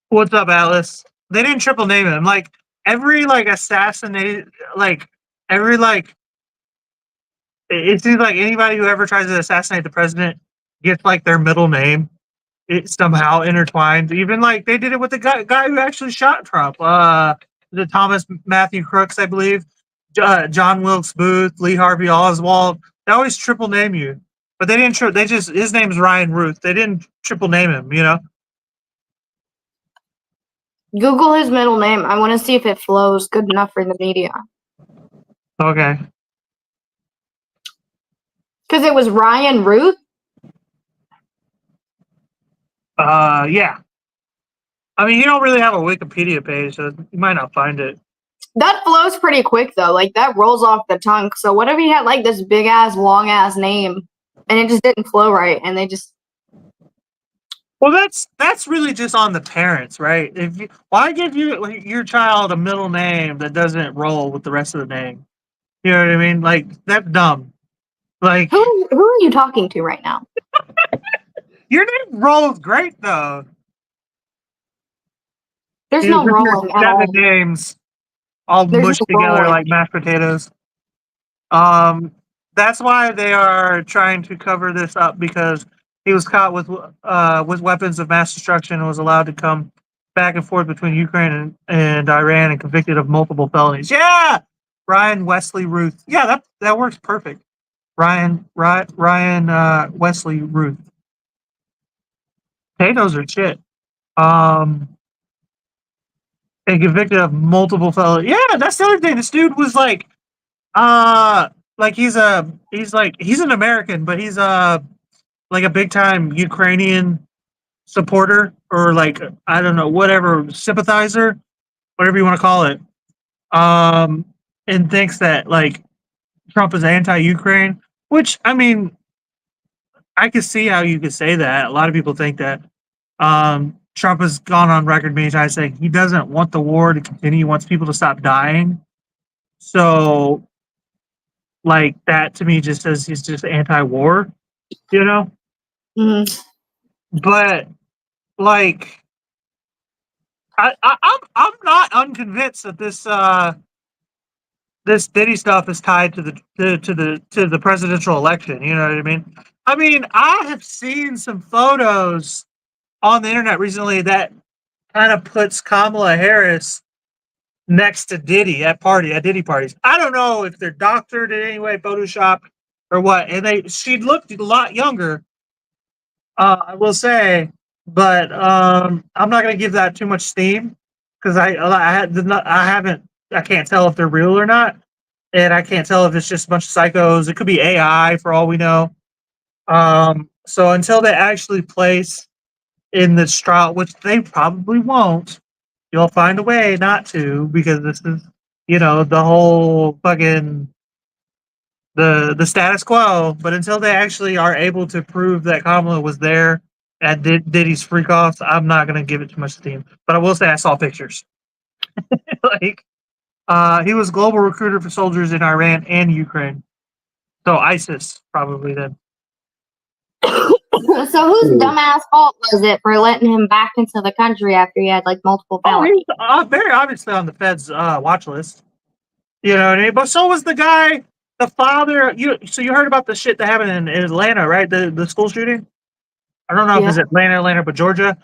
What's up, Atlas? They didn't triple name him. Like every like assassinate, like every like it seems like anybody who ever tries to assassinate the president gets like their middle name. It's somehow intertwined. Even like they did it with the guy who actually shot Trump. The Thomas Matthew Crooks, I believe. John Wilkes Booth, Lee Harvey Oswald. They always triple name you, but they didn't. They just his name's Ryan Routh. They didn't triple name him. You know. Google his middle name. I want to see if it flows good enough for the media. Okay. Because it was Ryan Routh. Yeah. I mean, you don't really have a Wikipedia page, so you might not find it. That flows pretty quick though. Like that rolls off the tongue. So what if he had like this big ass, long ass name, and it just didn't flow right, and they just. Well, that's really just on the parents, right? Why give your child a middle name that doesn't roll with the rest of the name? You know what I mean? Like that's dumb. Like Who are you talking to right now? your name rolls great though. There's no rolling at all. Seven names all There's mushed no together rolling. like mashed potatoes. That's why they are trying to cover this up because he was caught with weapons of mass destruction and was allowed to come back and forth between Ukraine and Iran and convicted of multiple felonies. Yeah, Ryan Wesley Routh. Yeah, that works perfect. Ryan Wesley Routh. Potatoes are shit. And convicted of multiple felonies. Yeah, that's the other thing. This dude was like he's an American, but he's like a big time Ukrainian supporter or like I don't know, whatever, sympathizer, whatever you want to call it. And thinks that like Trump is anti-Ukraine, which I mean, I could see how you could say that. A lot of people think that. Trump has gone on record many times saying he doesn't want the war to continue. He wants people to stop dying. So, like that to me just says he's just anti-war, you know. Mm-hmm. But like, I'm not unconvinced that this Diddy stuff is tied to the presidential election. You know what I mean? I mean, I have seen some photos on the internet recently that kind of puts Kamala Harris next to Diddy at Diddy parties. I don't know if they're doctored in any way, Photoshop or what. And she looked a lot younger, I will say, but I'm not going to give that too much steam because I can't tell if they're real or not, and I can't tell if it's just a bunch of psychos. It could be AI for all we know. So until they actually place in this trial, which they probably won't, you'll find a way not to because this is, the whole fucking the status quo. But until they actually are able to prove that Kamala was there at Diddy's freak offs, I'm not gonna give it too much steam. But I will say I saw pictures. Like, he was global recruiter for soldiers in Iran and Ukraine. So ISIS probably then. So whose dumbass fault was it for letting him back into the country after he had like multiple felonies? He's very obviously on the Fed's watch list. You know what I mean? But so was the guy the father. You heard about the shit that happened in Atlanta, right? The school shooting. I don't know if Yeah. it's Atlanta, but Georgia.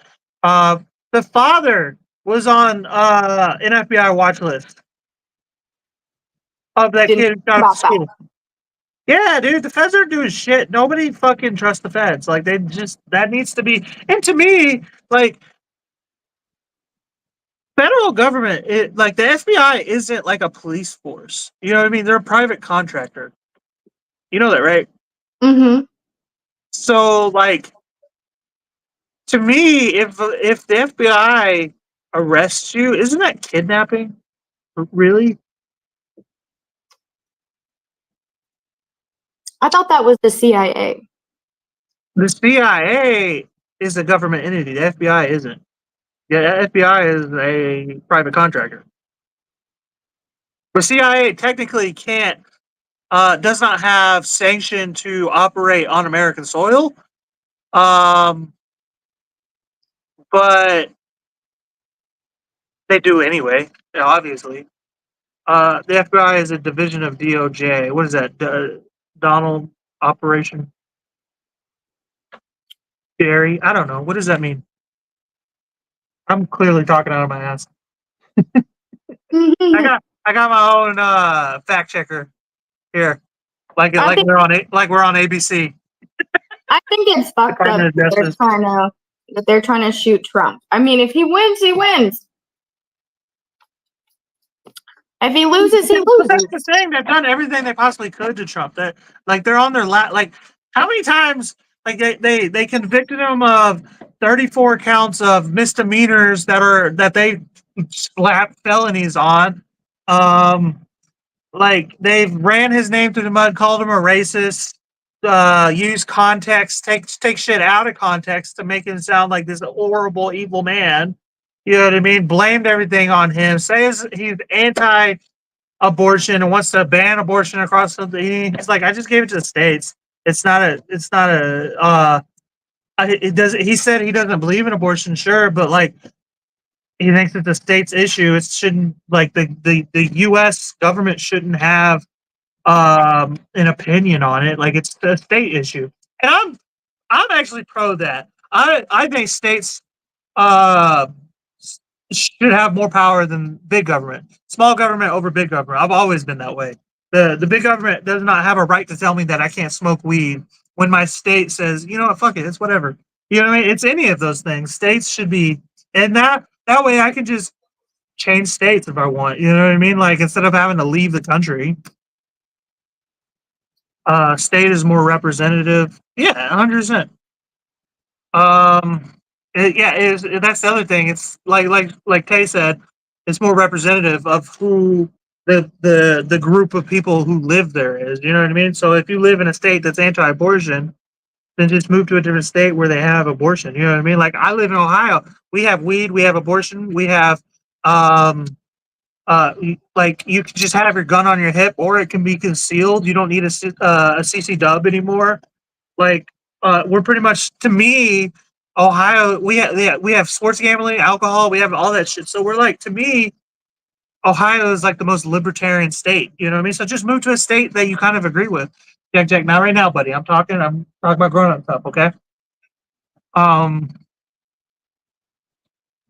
Uh, the father was on an FBI watch list of that Didn't kid who shot up the about that. school. Yeah, dude, the feds aren't doing shit. Nobody fucking trusts the feds. Like they just that needs to be. And to me, like federal government, like the FBI isn't like a police force. You know what I mean? They're a private contractor. You know that, right? Mm-hmm. So, like, to me, if the FBI arrests you, isn't that kidnapping? Really? I thought that was the CIA. The CIA is a government entity. The FBI isn't. Yeah, the FBI is a private contractor. The CIA technically can't, does not have sanction to operate on American soil. Um, but they do anyway, obviously. The FBI is a division of DOJ. What is that? Donald Operation Jerry? I don't know. What does that mean? I'm clearly talking out of my ass. I Mm-hmm. got my own fact checker here. I think Like we're on ABC. I think it's fucked up Department of Justice. that they're trying to shoot Trump. I mean, if he wins, he wins. If he loses, he But that's loses. the thing. They've done everything they possibly could to Trump. That like they're on their like how many times like they convicted him of 34 counts of misdemeanors that they slapped felonies on. Like they've ran his name through the mud, called him a racist, use context, take shit out of context to make him sound like this horrible, evil man. You know what I mean? Blamed everything on him. Says he's anti-abortion and wants to ban abortion across the. He's like, I just gave it to the states. It's not a. It's not a. It does. He said he doesn't believe in abortion, sure, but like he thinks it's a state's issue. It shouldn't like the U.S. government shouldn't have an opinion on it. Like it's a state issue, and I'm actually pro that. I think states uh should have more power than big government. Small government over big government. I've always been that way. The big government does not have a right to tell me that I can't smoke weed when my state says, you know what, fuck it, it's whatever. You know what I mean? It's any of those things. States should be, and that way I can just change states if I want. You know what I mean? Like instead of having to leave the country, state is more representative. Yeah, 100%. Um, yeah, that's the other thing. It's like Tay said, it's more representative of who the group of people who live there is. You know what I mean? So if you live in a state that's anti-abortion, then just move to a different state where they have abortion. You know what I mean? Like I live in Ohio. We have weed. We have abortion. We have um like you can just have your gun on your hip, or it can be concealed. You don't need a CC dub anymore. Like we're pretty much, to me, Ohio. We have sports gambling, alcohol. We have all that shit. So we're like, to me, Ohio is like the most libertarian state. You know what I mean? So just move to a state that you kind of agree with. Jack, not right now, buddy. I'm talking about grown up stuff. Okay. Um,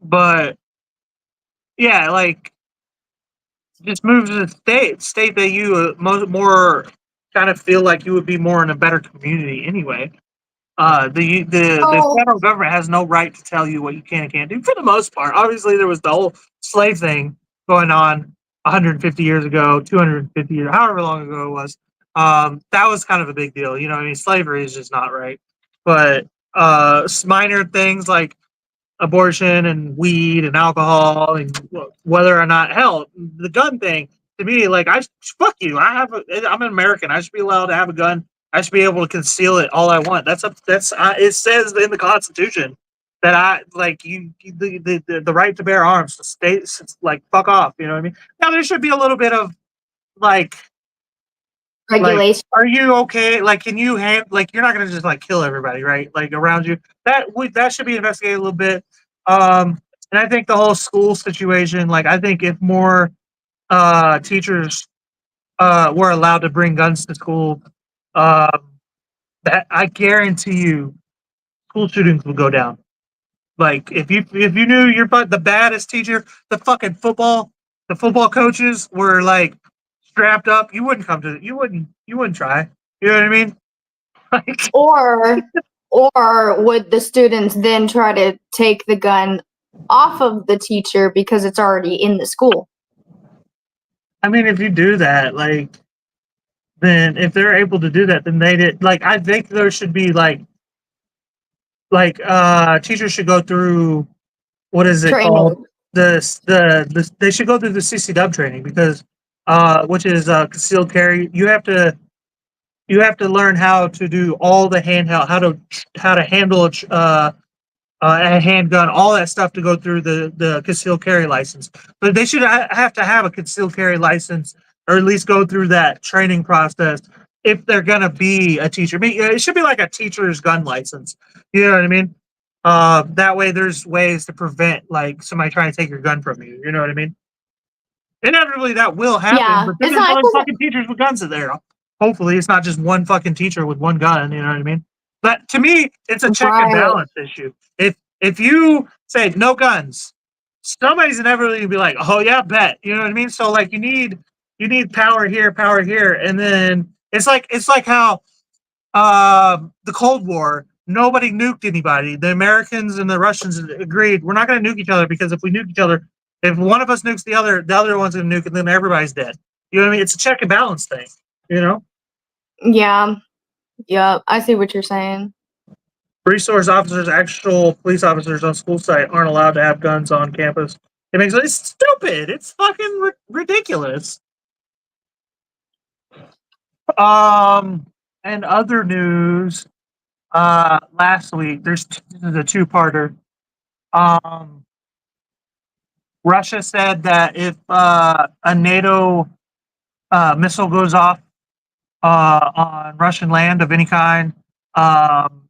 but yeah, like just move to the state that you more kind of feel like you would be more in a better community anyway. The So, federal government has no right to tell you what you can and can't do for the most part. Obviously, there was the whole slave thing going on 150 years ago, 250 years, however long ago it was. That was kind of a big deal. You know, I mean, slavery is just not right. But minor things like abortion and weed and alcohol and whether or not, hell, the gun thing, to me, like fuck you. I'm an American. I should be allowed to have a gun. I should be able to conceal it all I want. It says in the Constitution that I like the right to bear arms. The states, like, fuck off. You know what I mean? Now there should be a little bit of like regulation. are you okay? Like, can you like, you're not gonna just like kill everybody, right? Like around you. That should be investigated a little bit. And I think the whole school situation, like, I think if more teachers were allowed to bring guns to school, um, that I guarantee you, school shootings will go down. Like if you knew the baddest teacher, the football coaches were like strapped up, you wouldn't you wouldn't try. You know what I mean? Like Or would the students then try to take the gun off of the teacher because it's already in the school? I mean, if you do that, like then if they're able to do that, then they did. Like I think there should be teachers should go through what is it called? Training. They should go through the CCW training because which is concealed carry. You have to learn how to do all the handheld, how to handle a handgun, all that stuff to go through the concealed carry license. But they should have to have a concealed carry license, or at least go through that training process if they're gonna be a teacher. I mean, it should be like a teacher's gun license. You know what I mean? That way, there's ways to prevent like somebody trying to take your gun from you. You know what I mean? Inevitably, that will happen, Yeah, but then it's there's not. always fucking teachers with guns in there. Hopefully, it's not just one fucking teacher with one gun. You know what I mean? But to me, it's a check and Right. balance issue. If you say no guns, somebody's inevitably gonna be like, oh yeah, bet. You know what I mean? So like you need power here, and then it's like how the Cold War, nobody nuked anybody. The Americans and the Russians agreed we're not going to nuke each other because if we nuke each other, if one of us nukes the other one's going to nuke, and then everybody's dead. You know what I mean? It's a check and balance thing. You know, Yeah. Yep. I see what you're saying. resource officers, actual police officers on school site aren't allowed to have guns on campus. It's stupid. It's fucking ridiculous. And other news. Last week, this is a two-parter. Um, Russia said that if a NATO missile goes off on Russian land of any kind,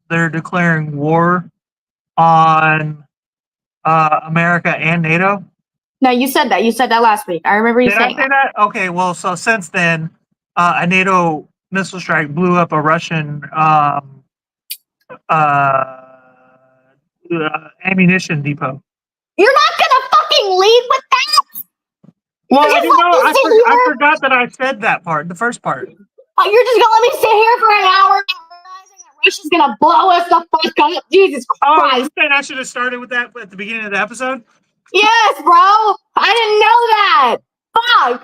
they're declaring war on America and NATO. No, you said that. You said that last week. I remember you Did I saying say that? Okay, well, so since then, a NATO missile strike blew up a Russian uh, ammunition depot. You're not gonna fucking lead with that. Well, You're I just didn't know. let me sit I here. forgot that I said that part, the first part. Oh, you're just gonna let me sit here for an hour, realizing that Russia's gonna blow us the fuck up. Jesus Oh, you Christ! said I should have started with that at the beginning of the episode? Yes, bro. I didn't know that.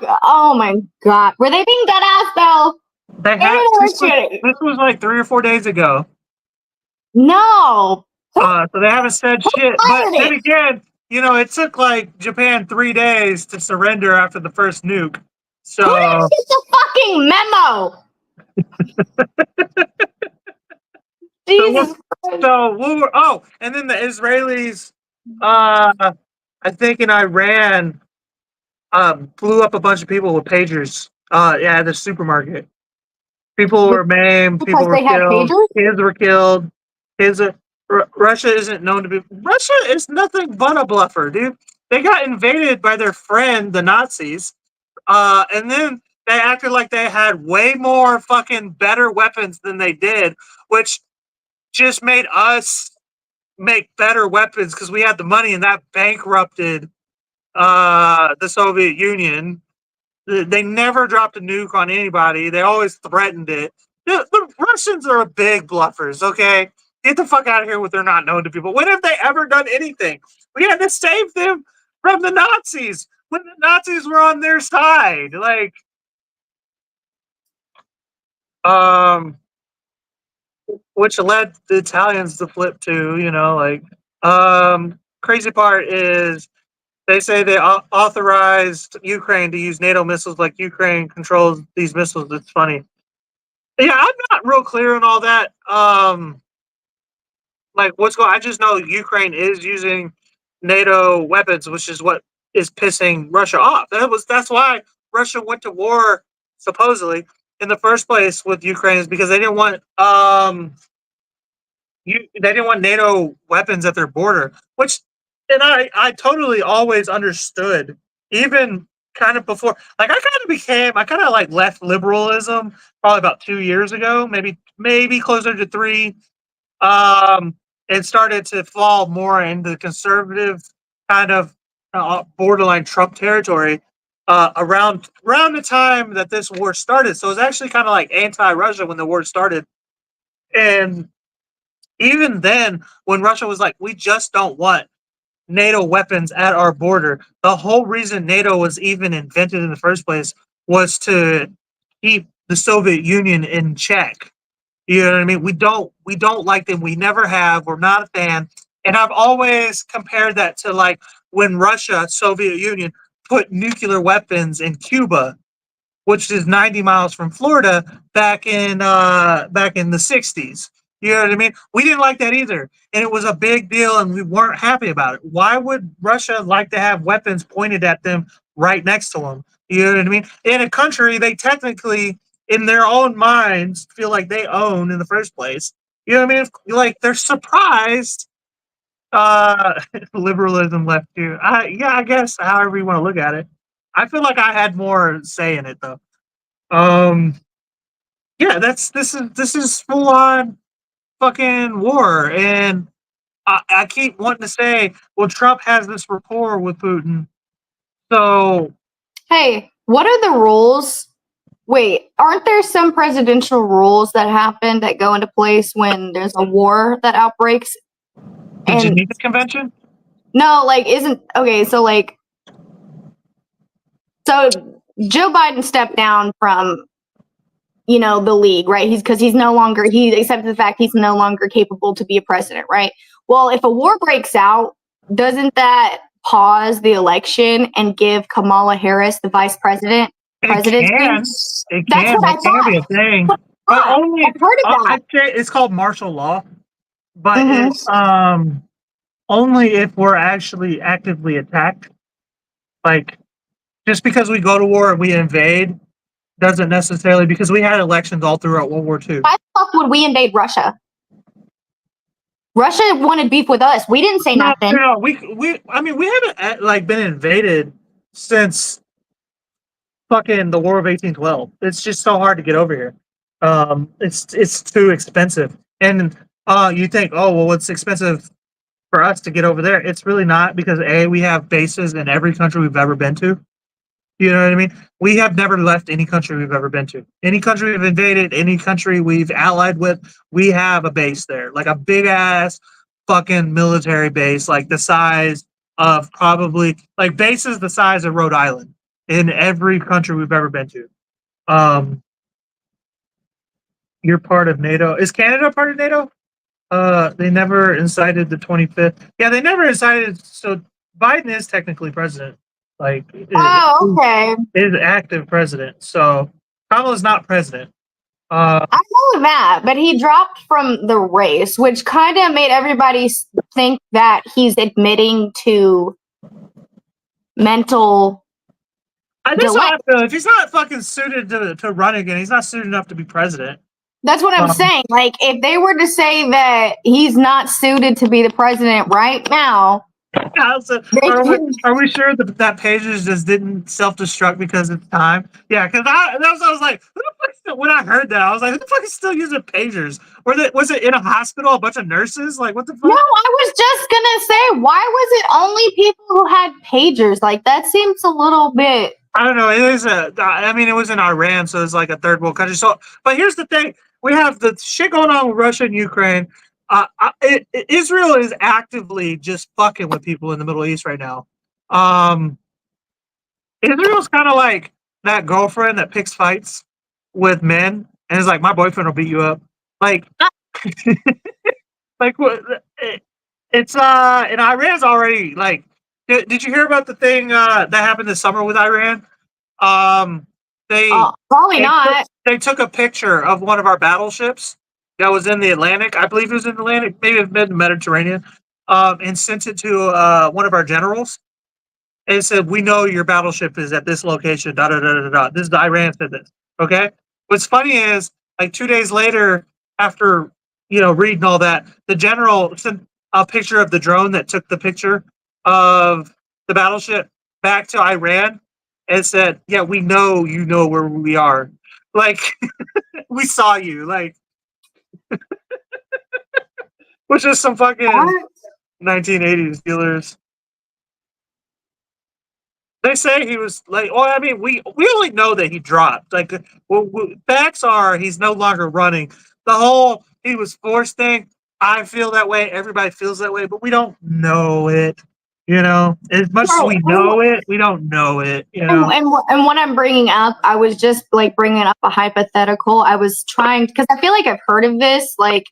Fuck. Oh my god. Were they being dead ass though? They Maybe had they were shitting. this was like 3 or 4 days ago. No. So they haven't said shit. But Fired then it. again, you know, it took like Japan 3 days to surrender after the first nuke. Who didn't So get the fucking memo? Jesus Christ. and then the Israelis, I think in Iran, blew up a bunch of people with pagers. Yeah, at the supermarket. People were maimed. Because People were they had killed. pagers? Kids were killed. Kids. Russia isn't known to be. Russia is nothing but a bluffer, dude. They got invaded by their friend, the Nazis, and then they acted like they had way more fucking better weapons than they did, which just made us make better weapons because we had the money, and that bankrupted the Soviet Union. They never dropped a nuke on anybody. They always threatened it. The Russians are big bluffers, okay? Get the fuck out of here with they're not known to people. When have they ever done anything? We had to save them from the Nazis when the Nazis were on their side. Like, which led the Italians to flip to, you know, like, crazy part is they say they authorized Ukraine to use NATO missiles like Ukraine controls these missiles. It's funny. Yeah, I'm not real clear on all that. Like what's going I just know Ukraine is using NATO weapons, which is what is pissing Russia off. That's why Russia went to war supposedly in the first place with Ukraine is because they didn't want they didn't want NATO weapons at their border, which and I totally always understood, even kind of before, like I kind of like left liberalism probably about 2 years ago, maybe closer to three. And started to fall more into the conservative kind of borderline Trump territory around the time that this war started. So it was actually kind of like anti-Russia when the war started, and even then, when Russia was like, "We just don't want NATO weapons at our border," the whole reason NATO was even invented in the first place was to keep the Soviet Union in check. You know what I mean? We don't like them. We never have. We're not a fan. And I've always compared that to like when Russia, Soviet Union, put nuclear weapons in Cuba, which is 90 miles from Florida, back in the 60s. You know what I mean? We didn't like that either. And it was a big deal and we weren't happy about it. Why would Russia like to have weapons pointed at them right next to them? You know what I mean? In a country they technically in their own minds feel like they own in the first place. You know what I mean? Like they're surprised liberalism left you. Yeah, I guess however you want to look at it. I feel like I had more say in it though. Um, yeah, this is full on fucking war, and I keep wanting to say, well, Trump has this rapport with Putin, so Hey, what are the rules? Wait, aren't there some presidential rules that happen that go into place when there's a war that outbreaks? the And Geneva Convention. no, like, isn't okay. So Joe Biden stepped down from the league, right? He's no longer he accepted the fact he's no longer capable to be a president, right? Well, if a war breaks out, doesn't that pause the election and give Kamala Harris the vice president It presidency? can, it That's can, what I that can be a thought. thing, What I but thought. only I've heard of that. I'd say it's called martial law, but Mhm. it's only if we're actually actively attacked. Like just because we go to war and we invade doesn't necessarily because we had elections all throughout World War II. Why the fuck would we invade Russia? Russia wanted beef with us. We didn't say nothing. No, I mean, we haven't like been invaded since fucking the War of 1812. It's just so hard to get over here. It's too expensive, and you think, oh well, it's expensive for us to get over there. It's really not because we have bases in every country we've ever been to. You know what I mean? We have never left any country we've ever been to. Any country we've invaded, any country we've allied with, we have a base there, like a big ass fucking military base, like the size of probably like bases the size of Rhode Island in every country we've ever been to. Um, you're part of NATO. Is Canada part of NATO? They never incited the 25th. Yeah, they never incited. So Biden is technically president. Like, Oh, okay. is active president. So Kamala's not president. I know that, but he dropped from the race, which kind of made everybody think that he's admitting to mental. That's how I feel. If he's not fucking suited to run again, he's not suited enough to be president. That's what I'm saying. Like, if they were to say that he's not suited to be the president right now, are we sure that pages just didn't self-destruct because it's time? Yeah, because I was like, who the fuck when I heard that, I was like, who the fuck is still using pagers? Was it in a hospital, a bunch of nurses? Like, what the fuck? No, I was just gonna say, why was it only people who had pagers? Like, that seems a little bit. I don't know. It was in Iran, so it's like a third world country. So, but here's the thing: we have the shit going on with Russia and Ukraine. Israel is actively just fucking with people in the Middle East right now. Israel's kind of like that girlfriend that picks fights with men and is like, "My boyfriend will beat you up." Like, like what? It's and Iran's already like. Did you hear about the thing that happened this summer with Iran? They Probably not. They took a picture of one of our battleships that was in the Atlantic. I believe it was in the Atlantic, maybe it was Mediterranean, and sent it to one of our generals. And it said, "We know your battleship is at this location." Da da da da da. This is Iran said this. Okay. What's funny is, like 2 days later, after reading all that, the general sent a picture of the drone that took the picture of the battleship back to Iran, and said, "Yeah, we know you know where we are. Like we saw you. Like which is some fucking What? 1980s dealers." They say he was like, well, I mean, we only know that he dropped. Like, facts are he's no longer running. The whole he was forced thing, I feel that way. Everybody feels that way, but we don't know it. You know, as much as Bro, we know it, we don't know it. You know, and what I'm bringing up, I was just like bringing up a hypothetical. I was trying because I feel like I've heard of this. Like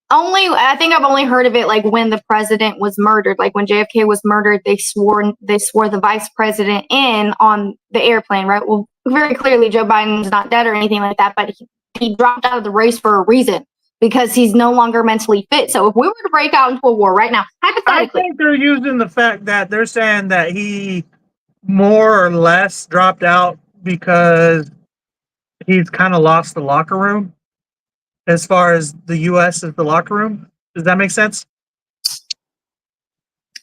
I think I've only heard of it like when the president was murdered. Like when JFK was murdered, they swore the vice president in on the airplane, right? Well, very clearly Joe Biden's not dead or anything like that, but he dropped out of the race for a reason because he's no longer mentally fit. So if we were to break out into a war right now, I hypothetically, think they're using the fact that they're saying that he more or less dropped out because he's kind of lost the locker room as far as the U.S. is the locker room. Does that make sense?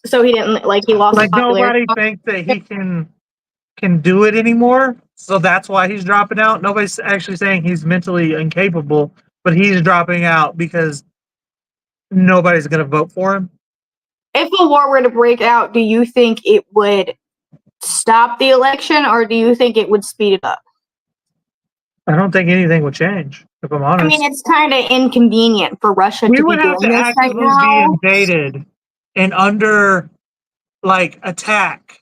so he didn't like he lost Like popularity. nobody thinks that he can do it anymore, so that's why he's dropping out. Nobody's actually saying he's mentally incapable, but he's dropping out because nobody's going to vote for him. If a war were to break out, do you think it would stop the election or do you think it would speed it up? I don't think anything would change, if I'm honest. I mean, it's kind of inconvenient for Russia We to be would have doing to this right actively be now. invaded and under like attack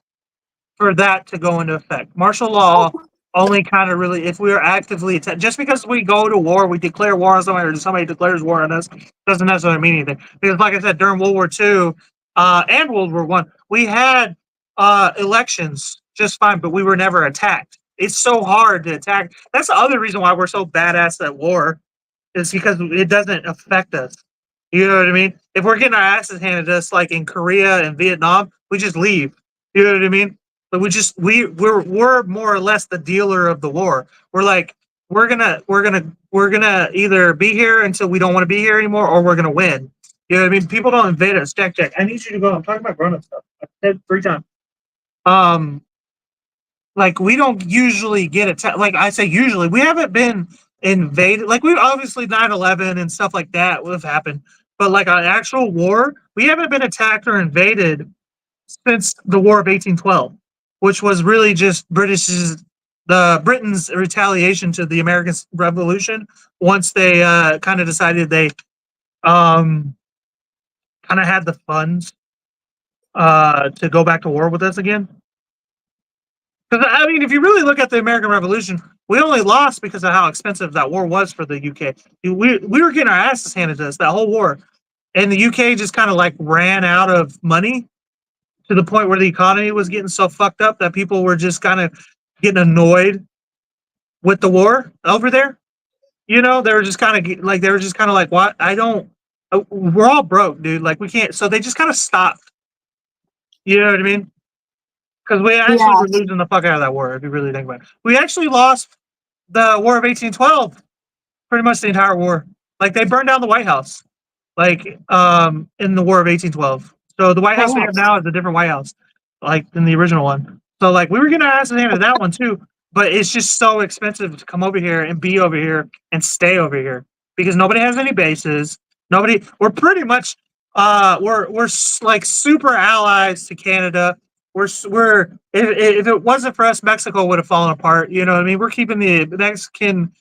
for that to go into effect. Martial law only kind of really, if we are actively attacked, just because we go to war, we declare war on somebody, or somebody declares war on us, doesn't necessarily mean anything. Because, like I said, during World War II and World War One, we had elections just fine, but we were never attacked. It's so hard to attack. That's the other reason why we're so badass at war, is because it doesn't affect us. You know what I mean? If we're getting our asses handed to us, like in Korea and Vietnam, we just leave. You know what I mean? But we're more or less the dealer of the war. We're like we're gonna either be here until we don't want to be here anymore, or we're gonna win. You know what I mean? People don't invade us. Jack, I need you to go. I'm talking about grown up stuff. I said 3 times. Like we don't usually get attacked. Like I say, usually we haven't been invaded. Like we obviously 9/11 and stuff like that would have happened, but like an actual war, we haven't been attacked or invaded since the War of 1812, which was really just Britain's retaliation to the American Revolution. Once they kind of decided they kind of had the funds to go back to war with us again. Because I mean, if you really look at the American Revolution, we only lost because of how expensive that war was for the UK. We were getting our asses handed to us that whole war, and the UK just kind of like ran out of money to the point where the economy was getting so fucked up that people were just kind of getting annoyed with the war over there. You know, they were just kind of like, what? I don't. We're all broke, dude. Like we can't. So they just kind of stopped. You know what I mean? Because we actually were losing the fuck out of that war, if you really think about it. We actually lost the War of 1812, pretty much the entire war. Like they burned down the White House, like in the War of 1812. So the White House we have now is a different White House, like than the original one. So like we were getting our asses handed that one too, but it's just so expensive to come over here and be over here and stay over here because nobody has any bases. Nobody. We're pretty much we're like super allies to Canada. We're if it wasn't for us, Mexico would have fallen apart. You know what I mean? We're keeping the Mexican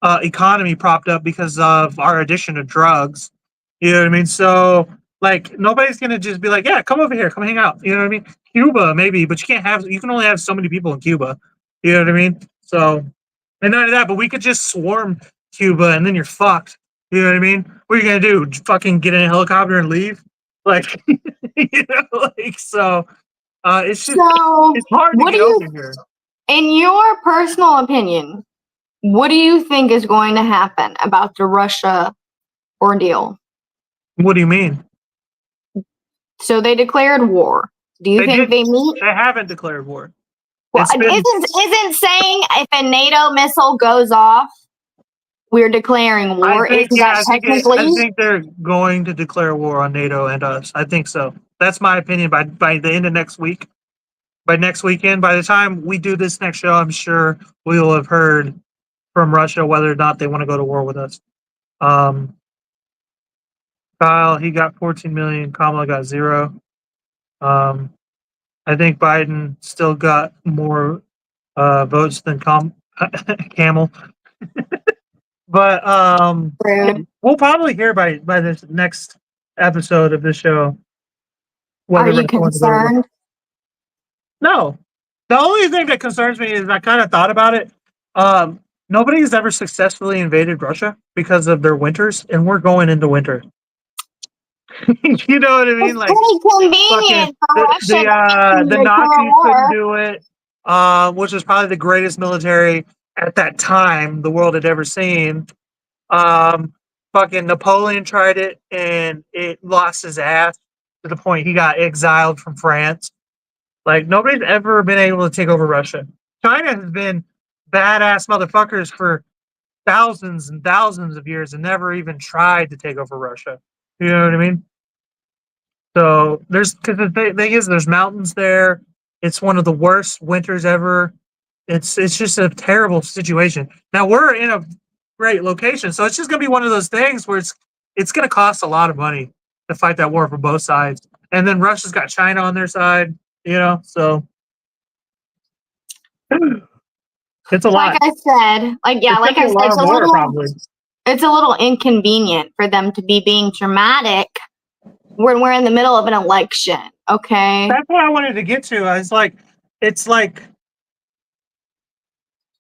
economy propped up because of our addition to drugs. You know what I mean? So like nobody's gonna just be like, yeah, come over here, come hang out. You know what I mean? Cuba maybe, but you can only have so many people in Cuba. You know what I mean? So and none of that, but we could just swarm Cuba and then you're fucked. You know what I mean? What are you gonna do? Fucking get in a helicopter and leave? Like you know, like so it's just it's hard to get over here. In your personal opinion, what do you think is going to happen about the Russia ordeal? What do you mean? So they declared war. Do you think they meet? They haven't declared war. Well, isn't saying if a NATO missile goes off, we're declaring war? Isn't that technically? I think they're going to declare war on NATO and us. I think so. That's my opinion by the end of next week. by next weekend. By the time we do this next show, I'm sure we will have heard from Russia whether or not they want to go to war with us. Um, Kyle, he got 14 million. Kamala got 0. Um, I think Biden still got more votes than Camel. But Rude. we'll probably hear by this next episode of the show Are whether you we're going to go to war. concerned? No, the only thing that concerns me is I kind of thought about it. Nobody has ever successfully invaded Russia because of their winters, and we're going into winter. You know what I mean? It's Like pretty fucking convenient for Russia the to declare Nazis couldn't war. do it, which was probably the greatest military at that time the world had ever seen. Um, Fucking Napoleon tried it and it lost his ass to the point he got exiled from France. Like nobody's ever been able to take over Russia. China has been badass motherfuckers for thousands and thousands of years and never even tried to take over Russia. You know what I mean? So there's because the thing is there's mountains there. It's one of the worst winters ever. It's just a terrible situation. Now we're in a great location, so it's just gonna be one of those things where it's gonna cost a lot of money to fight that war for both sides. And then Russia's got China on their side, you know, so it's a Like lot. I said, like yeah, It's like gonna I be a said, lot of war probably. it's a little inconvenient for them to be being dramatic when we're in the middle of an election. Okay. That's what I wanted to get to. I was like, it's like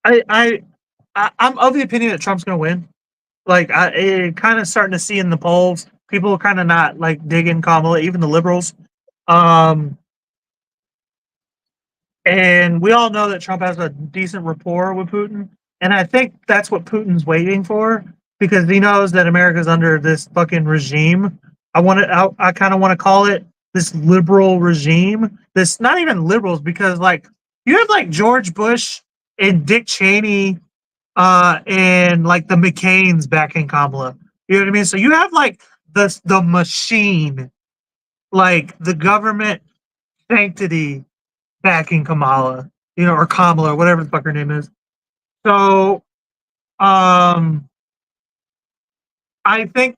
I'm of the opinion that Trump's gonna win. Like I kind of starting to see in the polls, people are kind of not like digging Kamala, even the liberals. Um, and we all know that Trump has a decent rapport with Putin, and I think that's what Putin's waiting for because he knows that America's under this fucking regime. I kind of want to call it this liberal regime. This not even liberals because like you have like George Bush and Dick Cheney and like the McCains backing Kamala. You know what I mean? So you have like the machine, like the government sanctity backing Kamala, you know, or Kamala, or whatever the fuck her name is. So um I think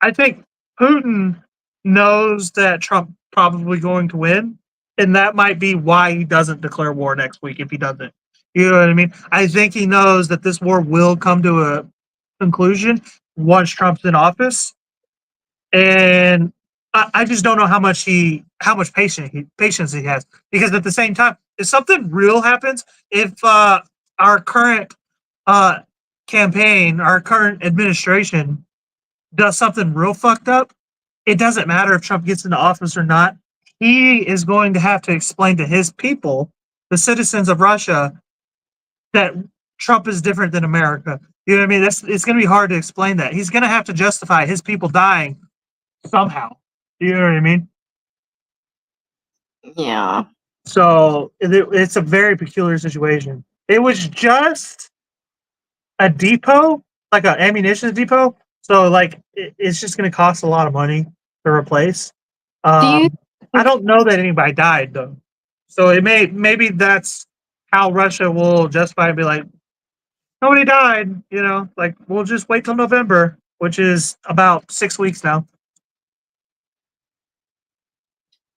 I think Putin knows that Trump probably going to win, and that might be why he doesn't declare war next week if he doesn't. You know what I mean? I think he knows that this war will come to a conclusion once Trump's in office, and I just don't know how much patience he has because at the same time, if something real happens, if our current uh, campaign, our current administration does something real fucked up, it doesn't matter if Trump gets into office or not. He is going to have to explain to his people, the citizens of Russia, that Trump is different than America. You know what I mean? It's going to be hard to explain that. He's going to have to justify his people dying somehow. You know what I mean? Yeah. So it's a very peculiar situation. It was just a depot, like an ammunition depot. So like it's just going to cost a lot of money to replace. Do you I don't know that anybody died though, so maybe that's how Russia will justify and be like nobody died. You know, like we'll just wait till November, which is about 6 weeks now.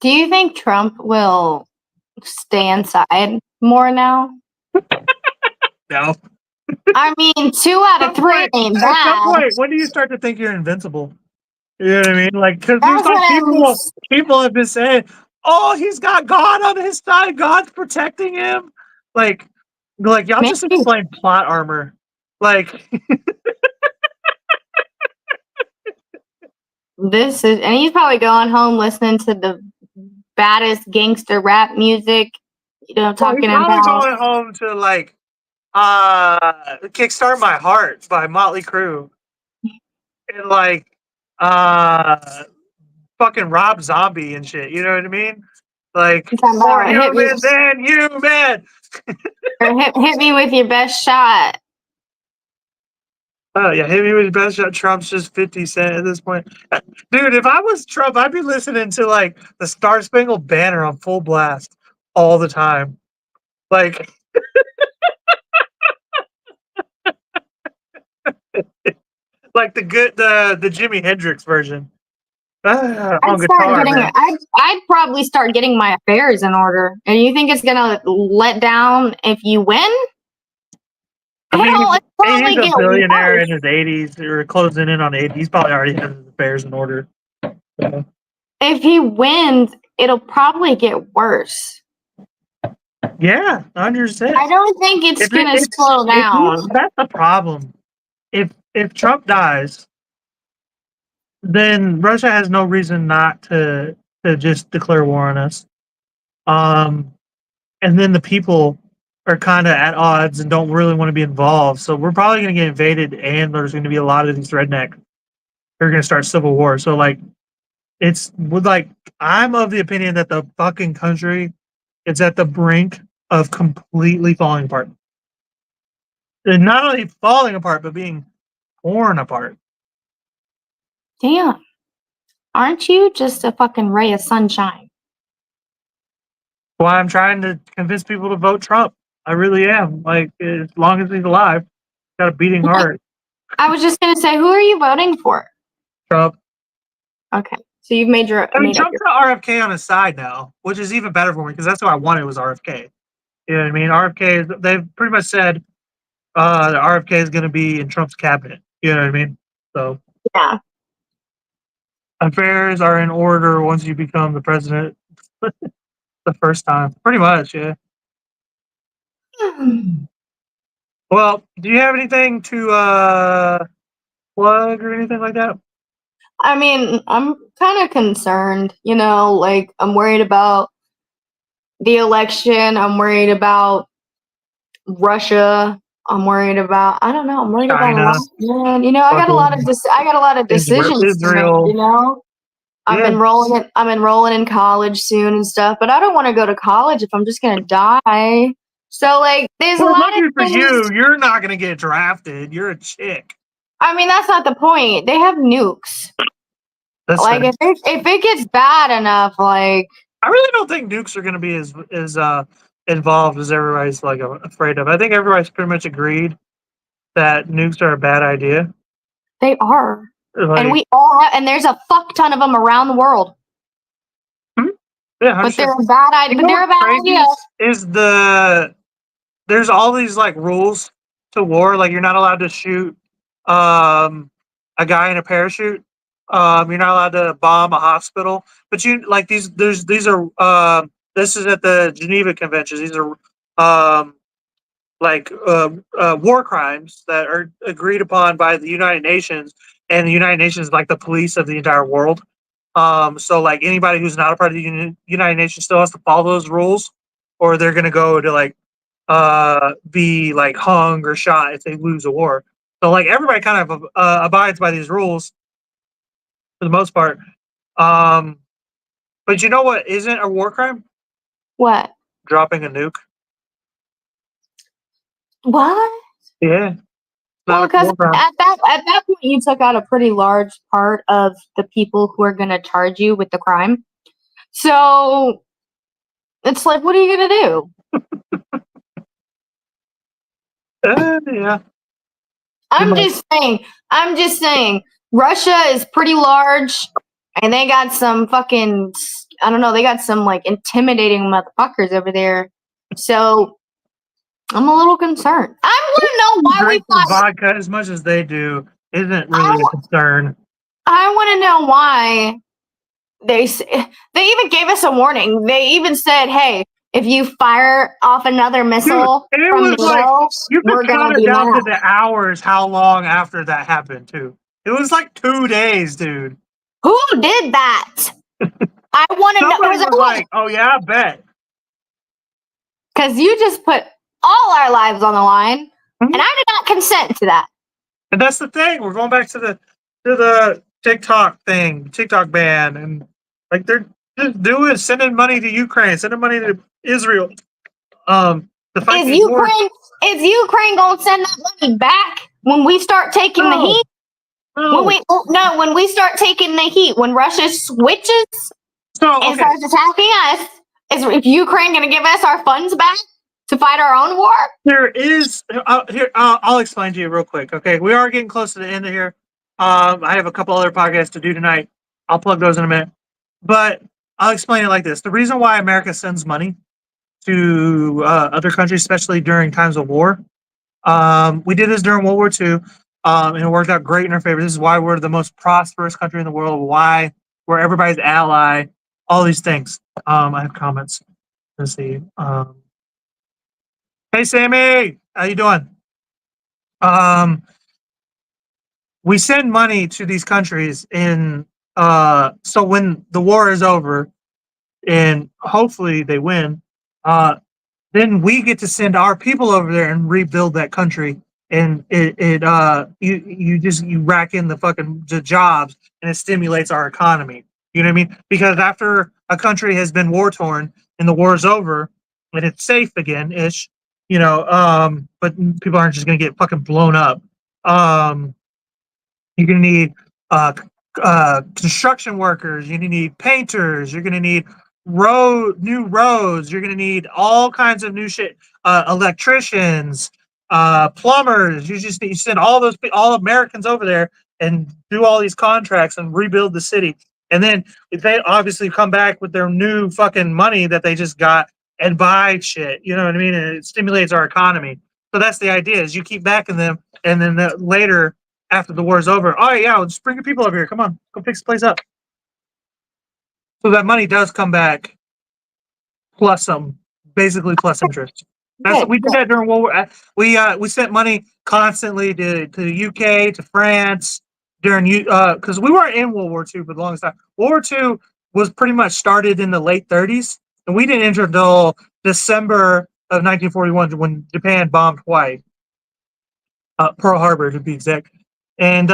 do you think Trump will stay inside more now? No. I mean, 2 out of 3 ain't At some bad. point, when do you start to think you're invincible? You know what I mean? Like, because there's That's like what I was. people have been saying, "Oh, he's got God on his side. God's protecting him." Like, y'all just Maybe explain plot armor. Like, this is, and he's probably going home listening to the baddest gangster rap music. You know, well, he's talking probably about. going home to like, "Kickstart My Heart" by Motley Crue, and like, fucking Rob Zombie and shit. You know what I mean? Like, He's talking more about hit me, human than human. or hit me with your best shot. Oh yeah, hit me with your best shot. Trump's just 50 Cent at this point. Dude, if I was Trump, I'd be listening to like the Star Spangled Banner on full blast. all the time. Like, like the Jimi Hendrix version on guitar, man. I'd probably start getting my affairs in order. And you think it's gonna let down if you win? I mean, Hell, it's probably he's a get billionaire worse. in his 80s, or closing in on 80s. He's probably already has his affairs in order. So, If he wins, it'll probably get worse. yeah, 100%. I don't think it's gonna slow down. That's the problem. If Trump dies, then Russia has no reason not to just declare war on us. And then the people are kind of at odds and don't really want to be involved. So we're probably going to get invaded, and there's going to be a lot of these rednecks who are going to start civil war. So like, I'm of the opinion that the fucking country is at the brink of completely falling apart. And not only falling apart, but being torn apart. Damn. Aren't you just a fucking ray of sunshine? Why I'm trying to convince people to vote Trump. I really am. Like, as long as he's alive, got a beating heart. I was just gonna say, who are you voting for? Trump. Okay, so you've made your. I mean, Trump's got RFK on his side now, which is even better for me because that's what I wanted was RFK. You know what I mean? RFK, they've pretty much said that RFK is going to be in Trump's cabinet. You know what I mean? So yeah, affairs are in order once you become the president the first time. Pretty much, yeah. Well, do you have anything to plug or anything like that? I mean, I'm kind of concerned. You know, like I'm worried about the election. I'm worried about Russia. I'm worried about. I don't know. I'm worried China. about a lot. Man, you know, I got a lot of decisions Israel. to make. You know. I'm enrolling in college soon and stuff, but I don't want to go to college if I'm just gonna die. So like, there's a lot of for things. you. You're not gonna get drafted. You're a chick. I mean, that's not the point. They have nukes. That's like if it gets bad enough, like I really don't think nukes are gonna be as involved as everybody's like afraid of. I think everybody's pretty much agreed that nukes are a bad idea. They are. Like, and we all have, and there's a fuck ton of them around the world. Yeah, but they're a bad idea. But they're a bad idea. There's all these like rules to war. Like you're not allowed to shoot a guy in a parachute. You're not allowed to bomb a hospital. But you like these are this is at the Geneva Conventions. These are war crimes that are agreed upon by the United Nations, and the United Nations is like the police of the entire world. So like anybody who's not a part of the United Nations still has to follow those rules, or they're gonna go to like be like hung or shot if they lose a war. So like everybody kind of abides by these rules for the most part. But you know what isn't a war crime? What? Dropping a nuke. What? Yeah. Well, because at that point you took out a pretty large part of the people who are going to charge you with the crime. So it's like, what are you going to do? Yeah. I'm just saying. Russia is pretty large, and they got some fucking, I don't know, they got some like intimidating motherfuckers over there. So I'm a little concerned. I want to know why we fought vodka as much as they do isn't really a concern. I want to know why they even gave us a warning. They even said, "Hey, if you fire off another missile from NATO, we're going to be down to the hours how long after that happened too. It was like 2 days, dude. Who did that? I want to know. Somebody was like, "Oh yeah, I bet." Because you just put all our lives on the line, and I did not consent to that. And that's the thing. We're going back to the TikTok thing, TikTok ban, and like they're just sending money to Ukraine, sending money to Israel. To fight is Ukraine gonna send that money back when we start taking the heat? No. When we start taking the heat, when Russia switches and starts attacking us, Is Ukraine going to give us our funds back to fight our own war? There is here. I'll explain to you real quick. Okay, we are getting close to the end of here. I have a couple other podcasts to do tonight. I'll plug those in a minute, but I'll explain it like this: the reason why America sends money to other countries, especially during times of war, we did this during World War II, and it worked out great in our favor. This is why we're the most prosperous country in the world. Why we're everybody's ally. All these things. I have comments. Let's see. Hey, Sammy, how you doing? We send money to these countries in so when the war is over and hopefully they win, then we get to send our people over there and rebuild that country. And you rack in the jobs and it stimulates our economy. You know what I mean? Because after a country has been war torn and the war is over and it's safe again ish, but people aren't just gonna get fucking blown up. You're gonna need construction workers. You're gonna need painters. You're gonna need new roads. You're gonna need all kinds of new shit. Electricians, plumbers. You send all Americans over there and do all these contracts and rebuild the city. And then they obviously come back with their new fucking money that they just got and buy shit. You know what I mean? And it stimulates our economy. So that's the idea: is you keep backing them, and then later after the war is over, oh yeah, just bring your people over here. Come on, go fix the place up. So that money does come back, plus some, basically plus interest. That's we did that during World War. We sent money constantly to the UK, to France during because we weren't in World War II for the longest time. World War II was pretty much started in the late 30s, and we didn't enter until December of 1941 when Japan bombed Hawaii, Pearl Harbor to be exact. And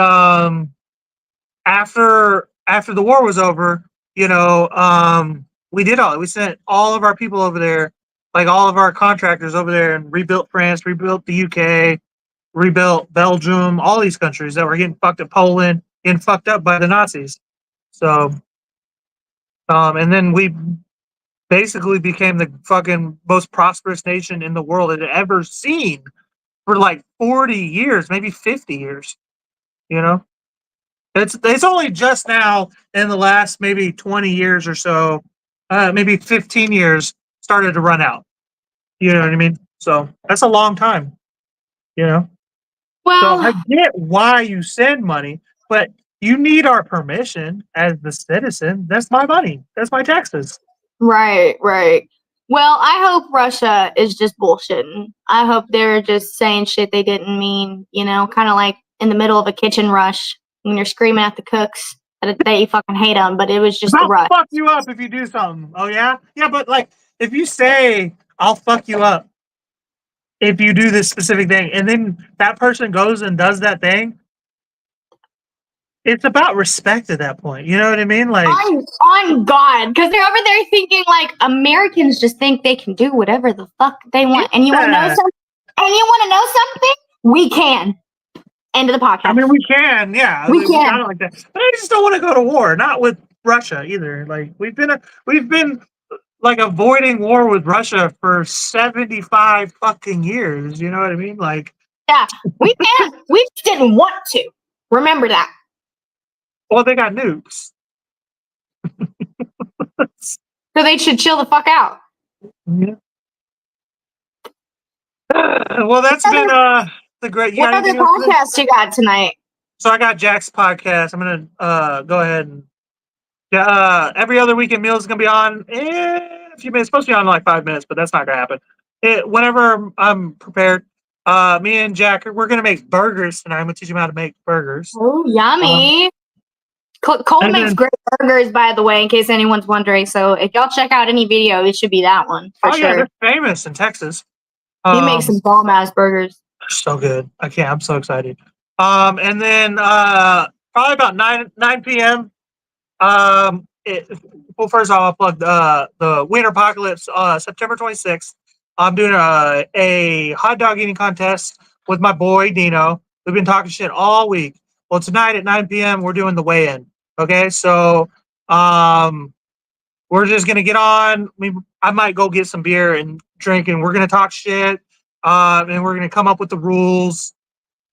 after the war was over, we did all. We sent all of our people over there, like all of our contractors over there, and rebuilt France, rebuilt the UK, rebuilt Belgium, all these countries that were getting fucked up. Poland getting fucked up by the Nazis. So, and then we basically became the fucking most prosperous nation in the world it had ever seen for like 40 years, maybe 50 years. It's only just now in the last maybe 20 years or so, maybe 15 years, started to run out. You know what I mean? So that's a long time. Well, so I get why you send money, but you need our permission as the citizen. That's my money. That's my taxes. Right. Well, I hope Russia is just bullshitting. I hope they're just saying shit they didn't mean, kind of like in the middle of a kitchen rush when you're screaming at the cooks that you fucking hate them, but it was just the rush. I'll fuck you up if you do something. Oh, yeah? Yeah, but like, if you say, I'll fuck you up if you do this specific thing, and then that person goes and does that thing, it's about respect at that point. You know what I mean? Like, on God, because they're over there thinking like Americans just think they can do whatever the fuck they want. And you want to know something? We can. End of the podcast. I mean, we can, yeah. We can. Like that. But I just don't want to go to war. Not with Russia either. Like we've been like avoiding war with Russia for 75 fucking years. You know what I mean? Like, yeah, we can. We just didn't want to. Remember that. Well, they got nukes. So they should chill the fuck out. Yeah. Well, that's been the great. What other podcast you got tonight? So I got Jack's podcast. I'm gonna go ahead and every other weekend meal is gonna be on in a few minutes. It's supposed to be on in like 5 minutes, but that's not gonna happen. Whenever I'm prepared. Me and Jack, we're gonna make burgers tonight. I'm gonna teach him how to make burgers. Oh, yummy! Cole makes great burgers, by the way, in case anyone's wondering. So if y'all check out any video, it should be that one for sure. Yeah, they're famous in Texas. He makes some bomb ass burgers. So good. I'm so excited. And then probably about 9 p.m. Well, first I'll plug the Winter Apocalypse, September 26th. I'm doing a hot dog eating contest with my boy Dino. We've been talking shit all week. Well, tonight at 9 p.m. we're doing the weigh-in. Okay, so We're just gonna get on. I might go get some beer and drink, and we're gonna talk shit. And we're gonna come up with the rules,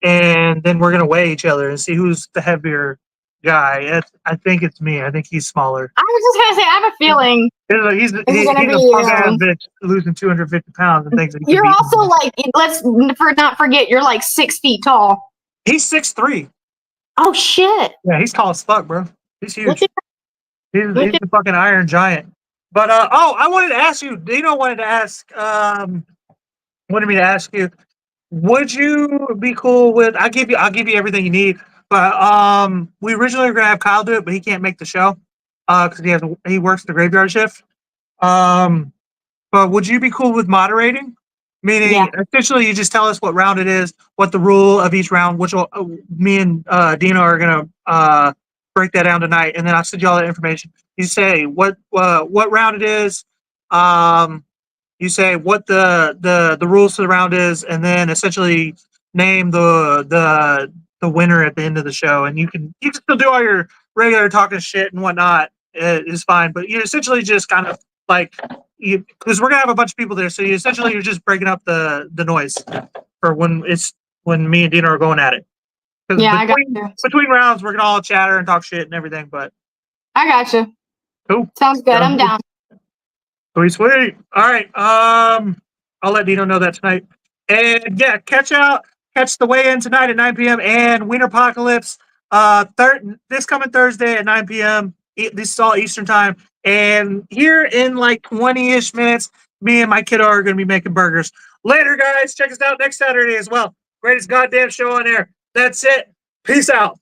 and then we're gonna weigh each other and see who's the heavier guy. I think it's me. I think he's smaller. I was just gonna say, I have a feeling He's gonna a be punk ass bitch losing 250 pounds and thinks that he you're can beat also me. like, let's not forget, you're like 6 feet tall. He's 6'3". Oh shit! Yeah, he's tall as fuck, bro. He's Look huge. at He's look at the fucking Iron Giant. But I wanted to ask you. Dino wanted to ask. Wanted me to ask you. Would you be cool with? I'll give you everything you need. But we originally were gonna have Kyle do it, but he can't make the show because he works the graveyard shift. Um, but would you be cool with moderating? Meaning, Yeah. essentially, you just tell us what round it is, what the rule of each round, which will, me and Dino are gonna break that down tonight, and then I'll send you all that information. You say what round it is. You say what the rules to the round is, and then essentially name the winner at the end of the show. And you can still do all your regular talking shit and whatnot. It is fine, but you essentially just kind of like because we're gonna have a bunch of people there, so you're just breaking up the noise for when me and Dina are going at it. Because Yeah, I got you. between rounds, we're gonna all chatter and talk shit and everything. But I got you. cool, Sounds good. I'm down. Sweet. All right. I'll let Dino know that tonight. And yeah, catch the weigh-in tonight at 9 p.m. and Winter Apocalypse this coming Thursday at 9 p.m. This is all Eastern time. And here in like 20-ish minutes, me and my kiddo are going to be making burgers. Later, guys. Check us out next Saturday as well. Greatest goddamn show on air. That's it. Peace out.